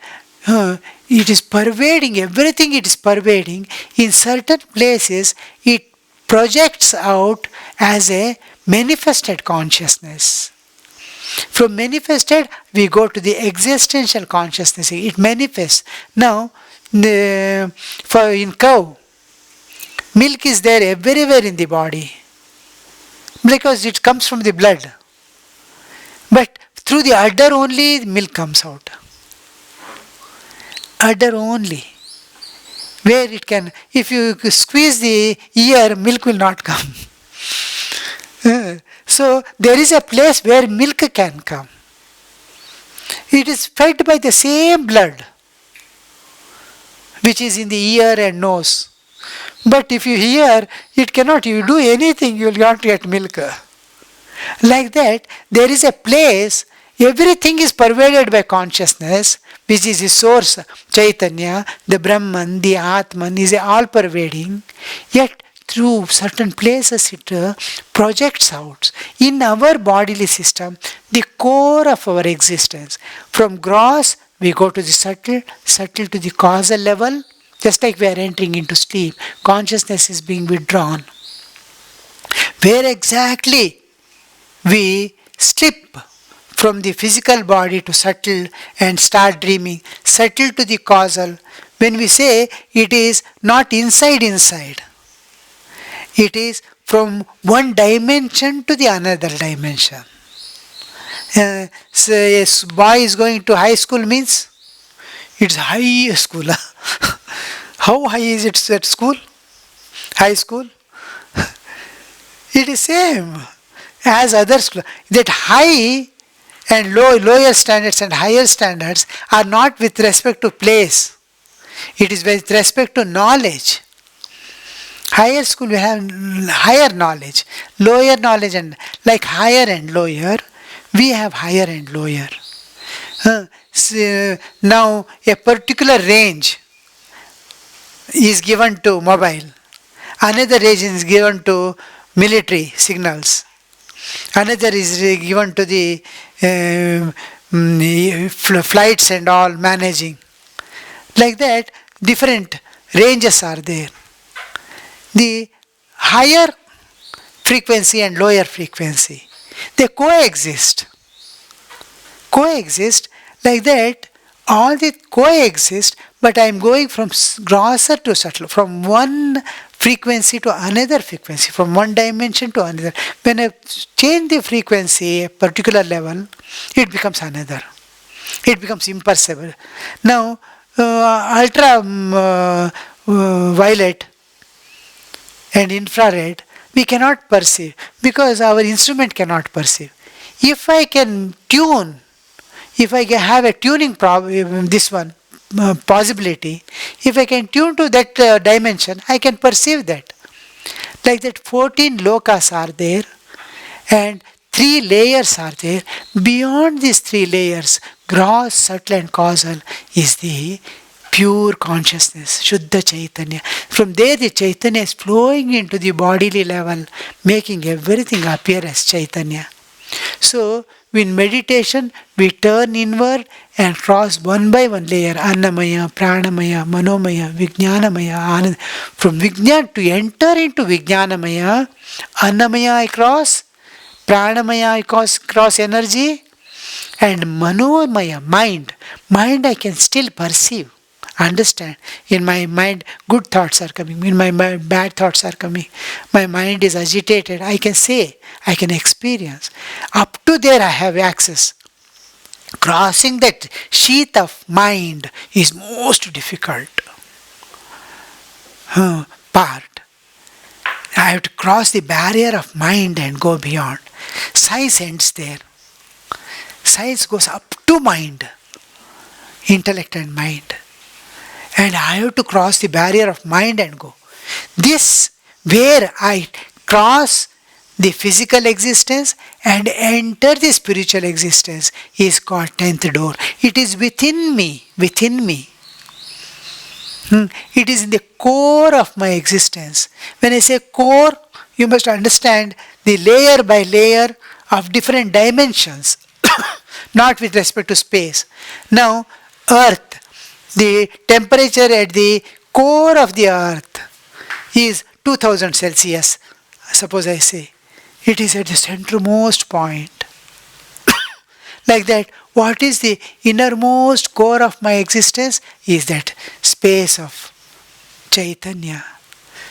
it is pervading, everything it is pervading. In certain places, it projects out as a manifested consciousness. From manifested, we go to the existential consciousness. It manifests. Now, for in cow, milk is there everywhere in the body because it comes from the blood. But through the udder only milk comes out. Udder only. Where it can, if you squeeze the ear, milk will not come. So there is a place where milk can come. It is fed by the same blood which is in the ear and nose. But if you hear, it cannot, you do anything, you will not get milk. Like that, there is a place, everything is pervaded by consciousness, which is the source, Chaitanya, the Brahman, the Atman, is all pervading, yet through certain places it projects out. In our bodily system, the core of our existence, from gross we go to the subtle, subtle to the causal level, just like we are entering into sleep, consciousness is being withdrawn. Where exactly we slip from the physical body to subtle and start dreaming, subtle to the causal, when we say it is not inside, it is from one dimension to the another dimension. So a boy is going to high school means it's high school. How high is it at school? High school? It is same as other school. That high and lower standards and higher standards are not with respect to place. It is with respect to knowledge. Higher school we have higher knowledge, lower knowledge, and like higher and lower, we have higher and lower. So now a particular range is given to mobile, another range is given to military signals, another is given to the flights and all managing. Like that, different ranges are there. The higher frequency and lower frequency, they coexist. Like that, all the coexist, but I am going from grosser to subtle, from one frequency to another frequency, from one dimension to another. When I change the frequency a particular level, it becomes another. It becomes imperceptible. Now, ultra violet and infrared, we cannot perceive because our instrument cannot perceive. If I can tune, if I can have a tuning possibility, if I can tune to that dimension, I can perceive that. Like that 14 lokas are there and 3 layers are there. Beyond these 3 layers, gross, subtle and causal is the pure consciousness, Shuddha Chaitanya. From there the Chaitanya is flowing into the bodily level, making everything appear as Chaitanya. So, in meditation, we turn inward and cross one by one layer. Annamaya, Pranamaya, Manomaya, Vijnanamaya, Anand. From Vijnan to enter into Vijnanamaya, Annamaya I cross, Pranamaya I cross energy, and Manomaya, mind. Mind I can still perceive, understand. In my mind, good thoughts are coming. In my mind, bad thoughts are coming. My mind is agitated. I can say, I can experience. Up to there, I have access. Crossing that sheath of mind is most difficult part. I have to cross the barrier of mind and go beyond. Science ends there. Science goes up to mind, intellect and mind. And I have to cross the barrier of mind and go. This, where I cross the physical existence and enter the spiritual existence, is called 10th door. It is within me, within me. It is in the core of my existence. When I say core, you must understand the layer by layer of different dimensions, not with respect to space. Now, earth, the temperature at the core of the earth is 2000 Celsius, suppose I say. It is at the centermost point. Like that, what is the innermost core of my existence is that space of Chaitanya,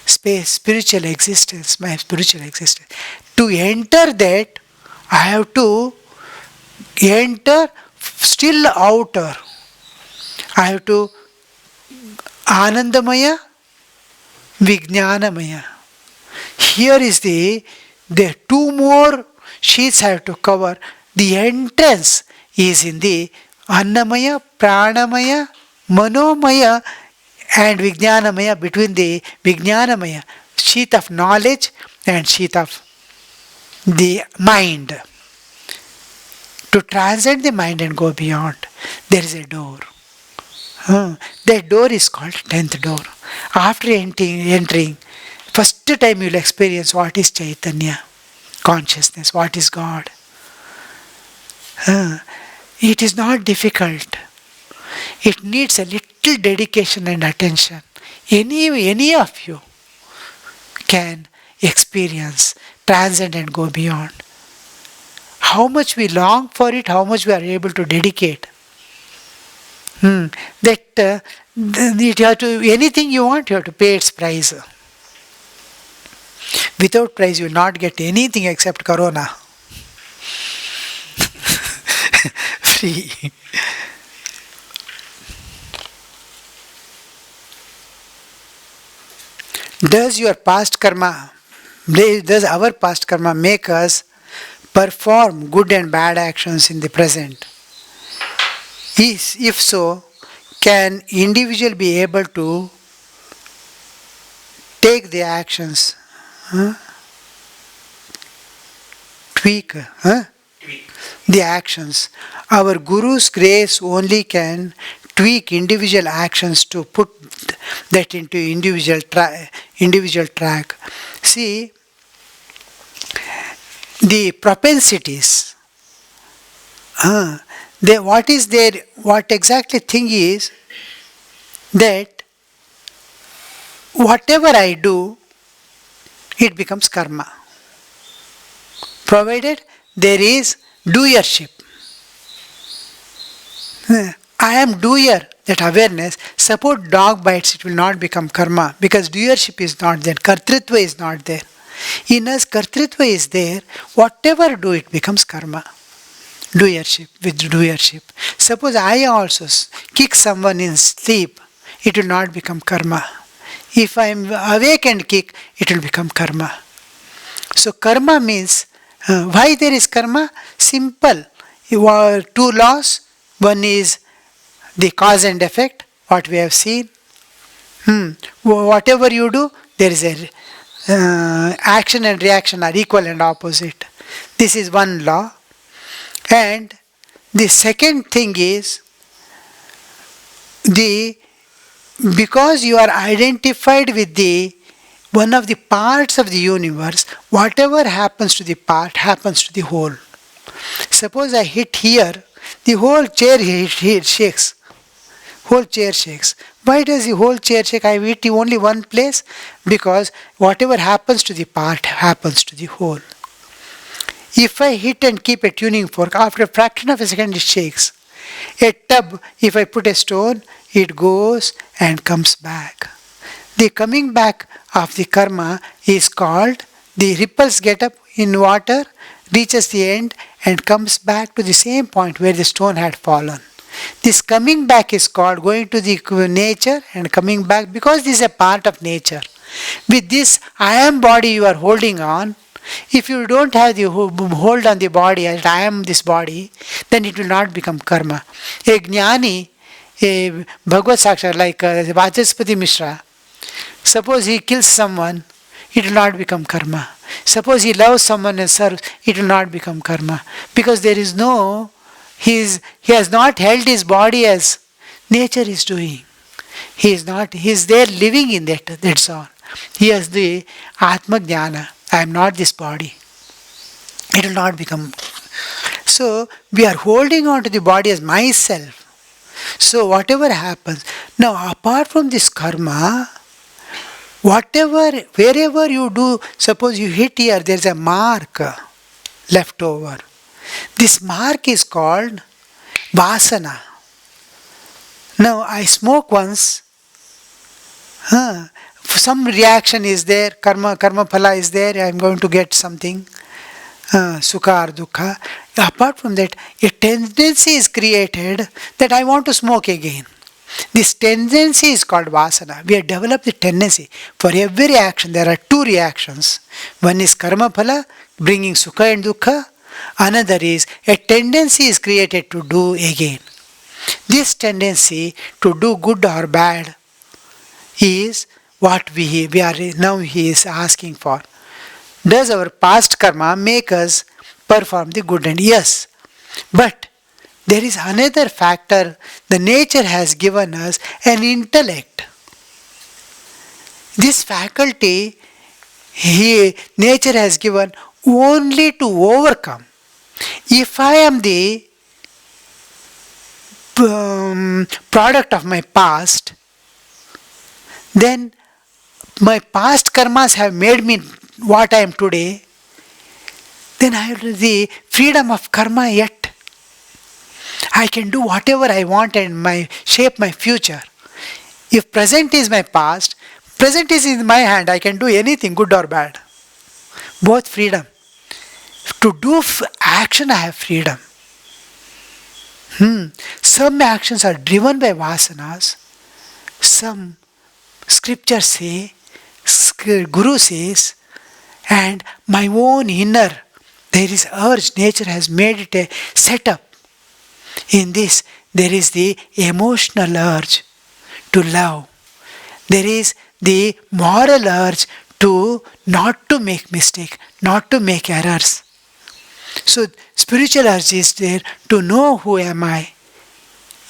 space, spiritual existence, my spiritual existence. To enter that, I have to enter still outer. I have to Anandamaya, Vijnanamaya. Here is the two more sheets I have to cover. The entrance is in the Annamaya, Pranamaya, Manomaya and Vijnanamaya, between the Vijnanamaya, sheath of knowledge and sheath of the mind. To transcend the mind and go beyond, there is a door. That door is called 10th door. After entering, first time you will experience what is Chaitanya, consciousness, what is God. It is not difficult. It needs a little dedication and attention. Any of you can experience, transcend and go beyond. How much we long for it, how much we are able to dedicate. That you have to, anything you want, you have to pay its price. Without price, you will not get anything except Corona. Free. Does our past karma make us perform good and bad actions in the present? If so, can individual be able to take the actions? Tweak the actions. Our Guru's grace only can tweak individual actions to put that into individual track. See, the propensities, what exactly thing is that whatever I do, it becomes karma. Provided there is doership. I am doer, that awareness. Suppose dog bites, it will not become karma because doership is not there, kartritva is not there. In us, kartritva is there, whatever do it becomes karma. Doership, with doership. Suppose I also kick someone in sleep, it will not become karma. If I am awake and kick, it will become karma. So karma means, why there is karma? Simple. Two laws. One is the cause and effect, what we have seen. Whatever you do, there is a action and reaction are equal and opposite. This is one law. And the second thing is, because you are identified with the one of the parts of the universe, whatever happens to the part happens to the whole. Suppose I hit here, the whole chair shakes. Whole chair shakes. Why does the whole chair shake? I hit only one place because whatever happens to the part happens to the whole. If I hit and keep a tuning fork, after a fraction of a second it shakes. A tub, if I put a stone, it goes and comes back. The coming back of the karma is called, the ripples get up in water, reaches the end and comes back to the same point where the stone had fallen. This coming back is called going to the nature and coming back, because this is a part of nature. With this I am body you are holding on, if you don't have the hold on the body as I am this body, then it will not become karma. A jnani, a Bhagavad Sakshar like Vachaspati Mishra, suppose he kills someone, it will not become karma. Suppose he loves someone and serves, it will not become karma. Because there is no, he has not held his body as nature is doing. He is there living in that, that's all. He has the Atma Jnana. I am not this body. It will not become. So we are holding on to the body as myself. So whatever happens, now apart from this karma, wherever you do, suppose you hit here, there is a mark left over. This mark is called vasana. Now I smoke once, some reaction is there, karma phala is there, I am going to get something, sukha or dukkha. Apart from that, a tendency is created that I want to smoke again. This tendency is called vasana. We have developed the tendency. For every action, there are two reactions. One is karma phala, bringing sukha and dukkha. Another is a tendency is created to do again. This tendency to do good or bad is what we are now he is asking for. Does our past karma make us perform the good end? Yes. But there is another factor. The nature has given us an intellect. This faculty nature has given only to overcome. If I am the product of my past, then my past karmas have made me what I am today, then I have the freedom of karma yet. I can do whatever I want and shape my future. If present is my past, present is in my hand, I can do anything, good or bad. Both freedom. To do action I have freedom. Some actions are driven by vasanas. Some scriptures say, Guru says, and my own inner, there is urge, nature has made it a setup. In this, there is the emotional urge to love. There is the moral urge to not to make mistake, not to make errors. So spiritual urge is there to know who am I.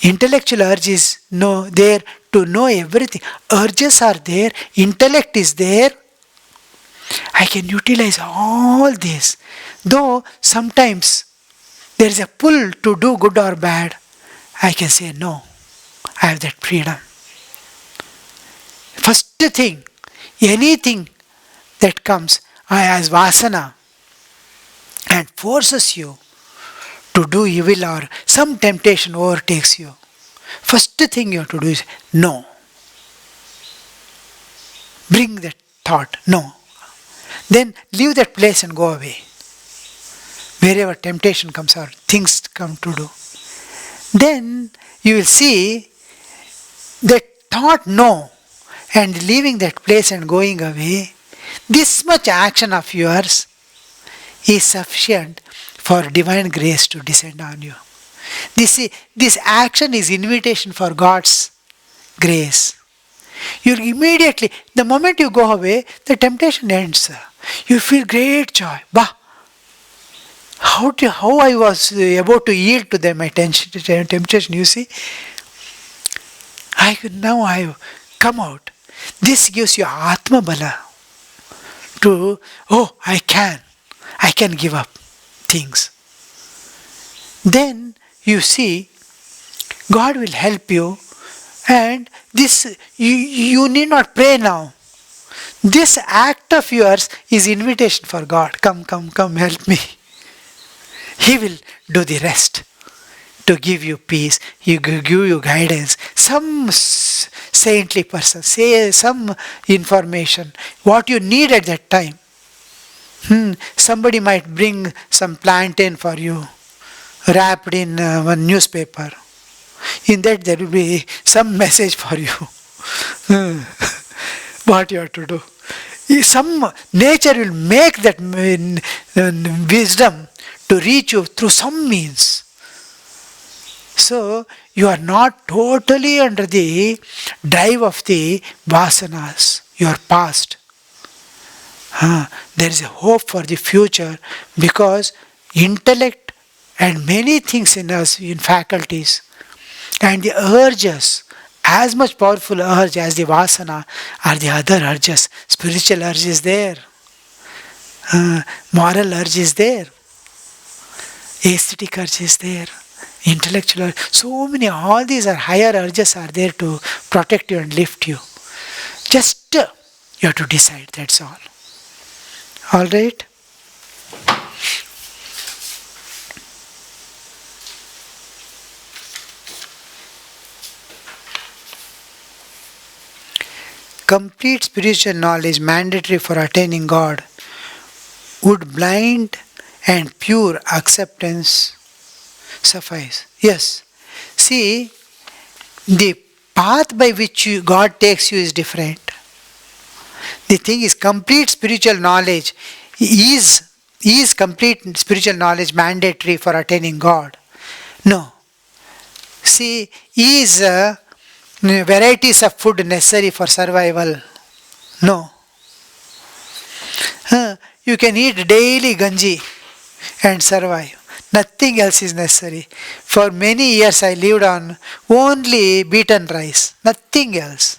Intellectual urge is there to know everything. Urges are there, intellect is there. I can utilize all this. Though sometimes there is a pull to do good or bad, I can say no. I have that freedom. First thing, anything that comes as vasana and forces you to do evil or some temptation overtakes you, first thing you have to do is no. Bring that thought, no. Then leave that place and go away. Wherever temptation comes or things come to do. Then you will see that thought no and leaving that place and going away, this much action of yours is sufficient for divine grace to descend on you. This action is invitation for God's grace. You immediately, the moment you go away, the temptation ends. You feel great joy. Bah! How I was about to yield to them, my temptation, you see. Now I have come out. This gives you Atma Bala to, I can give up things. then you see God will help you, and this you need not pray now. This act of yours is invitation for God. Come, come, come, help me. He will do the rest to give you peace, give you guidance. Some saintly person, say some information, what you need at that time. Somebody might bring some plantain for you, wrapped in one newspaper. In that there will be some message for you. What you have to do. Some nature will make that wisdom to reach you through some means. So you are not totally under the drive of the vasanas, your past. There is a hope for the future, because intellect and many things in us, in faculties, and the urges, as much powerful urge as the vasana are the other urges. Spiritual urge is there, moral urge is there, aesthetic urge is there, intellectual urge. So many, all these are higher urges are there to protect you and lift you. Just you have to decide, that's all. All right? Complete spiritual knowledge mandatory for attaining God would blind and pure acceptance suffice. Yes. See, the path by which God takes you is different. The thing is, complete spiritual knowledge is complete spiritual knowledge mandatory for attaining God? No. See, is varieties of food necessary for survival? No. You can eat daily ganji and survive. Nothing else is necessary. For many years I lived on only beaten rice. Nothing else.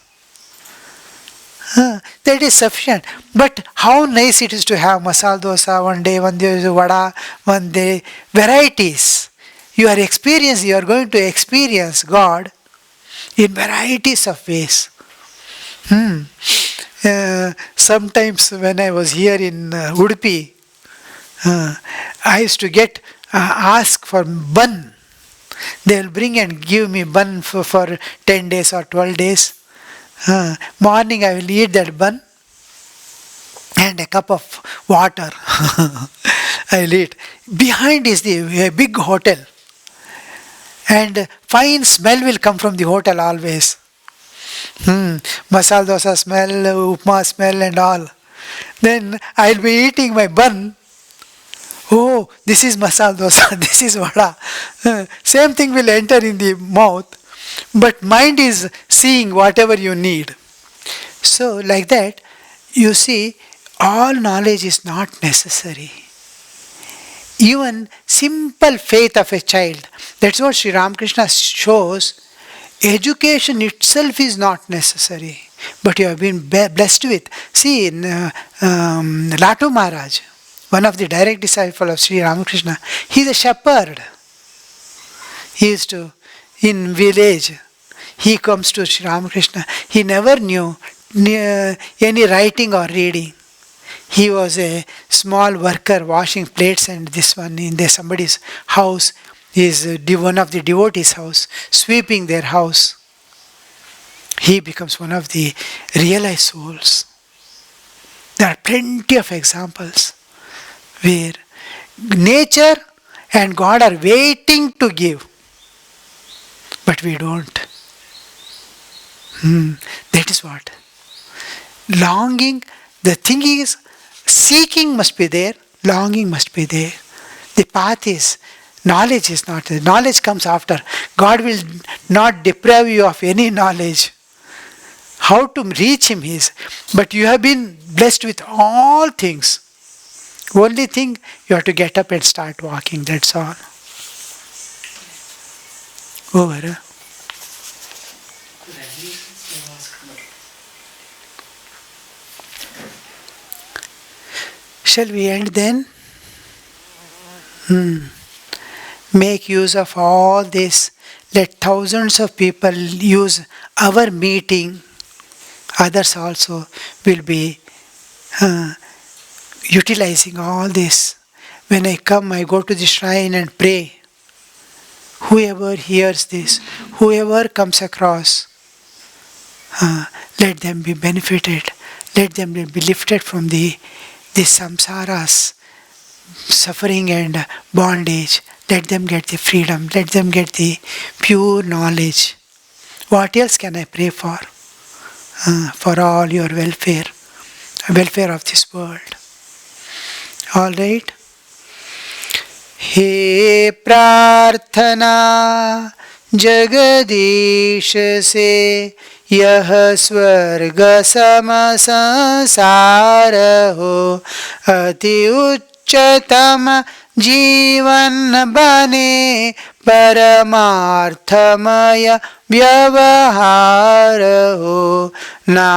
That is sufficient. But how nice it is to have masala dosa one day is vada, one day varieties. You are going to experience God in varieties of ways. Sometimes when I was here in Udupi, I used to ask for bun. They will bring and give me bun for 10 days or 12 days. Morning I will eat that bun and a cup of water. I will eat. Behind is a big hotel. And fine smell will come from the hotel always. Masala dosa smell, upma smell and all. Then I will be eating my bun. Oh, this is masala dosa, this is vada. Same thing will enter in the mouth, but mind is seeing whatever you need. So like that, you see, all knowledge is not necessary. Even simple faith of a child, that's what Sri Ramakrishna shows. Education itself is not necessary, but you have been blessed with. See, in Latu Maharaj, one of the direct disciples of Sri Ramakrishna, he is a shepherd. He used to, in village, he comes to Sri Ramakrishna. He never knew any writing or reading. He was a small worker washing plates, and this one in somebody's house is one of the devotees' house, sweeping their house. He becomes one of the realized souls. There are plenty of examples where nature and God are waiting to give, but we don't. That is what. Longing, the thing is, seeking must be there, longing must be there. The path is, knowledge is not there. Knowledge comes after. God will not deprive you of any knowledge. How to reach Him is, but you have been blessed with all things. Only thing, you have to get up and start walking, that's all. Over. Shall we end then? make use of all this. Let thousands of people use our meeting. Others also will be utilizing all this. When I come, I go to the shrine and pray. Whoever hears this, whoever comes across, let them be benefited. Let them be lifted from the samsaras, suffering and bondage. Let them get the freedom. Let them get the pure knowledge. What else can I pray for? For all your welfare, welfare of this world. All right. हे प्रार्थना जगदीश से यह स्वर्ग सम संसार हो, अति उच्चतम जीवन बने, परमार्थमय व्यवहार हो। ना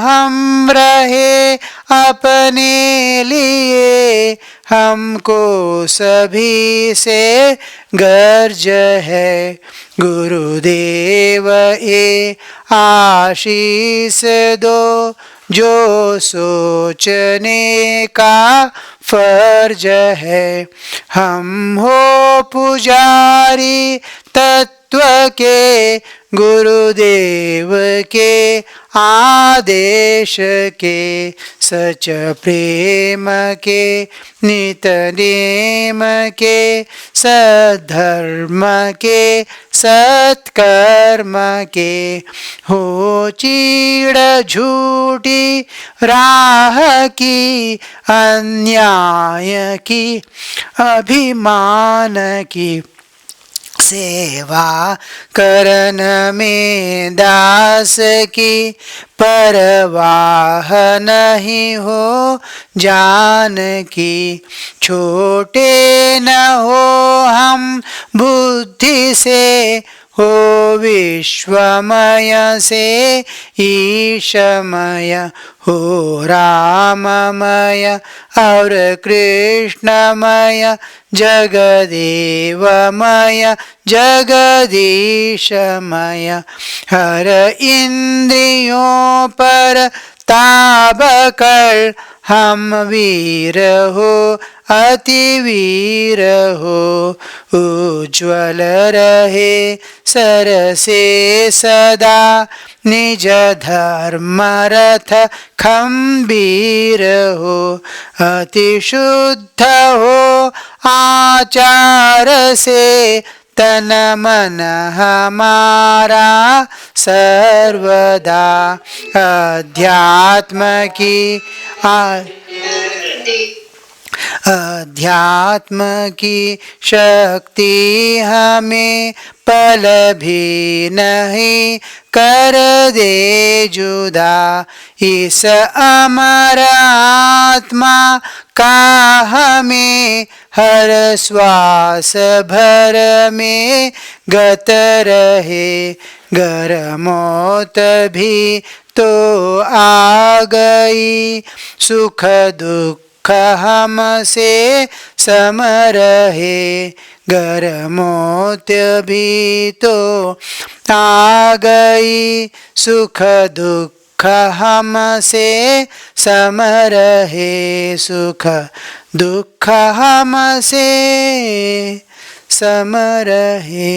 हम रहे अपने लिए, हमको सभी से गर्ज है। गुरुदेव ये आशीष दो, जो सोचने का फर्ज है। हम हो पुजारी तत्व के, गुरुदेव के आदेश के, सच प्रेम के नित नेम के, सद्धर्म के सत्कर्म के। हो चीड़ झूठी राह की, अन्याय की अभिमान की, सेवा करन में दास की, परवाह नहीं हो जान की। छोटे न हो हम बुद्धि से, हो विश्वमय से ईशमय, हो राममय और कृष्णमय, जगदेवमय जगदीशमय। हर इंद्रियों पर ताब कर, हम वीर हो अति वीर हो। उज्ज्वल रहे सर से सदा, निज धर्म रथ खंबीर हो। अति शुद्ध हो आचार से, तन मन हमारा सर्वदा। अध्यात्म की अध्यात्म की शक्ति हमें पल भी नहीं कर दे जुदा। इस अमर आत्मा का हमें हर श्वास भर में गत रहे। गर मौत भी तो आ गई, सुख दुख हमसे सम रहे। गर मौत भी तो आ गई, सुख दुख हमसे सम रहे। सुख दुख हमसे सम रहे।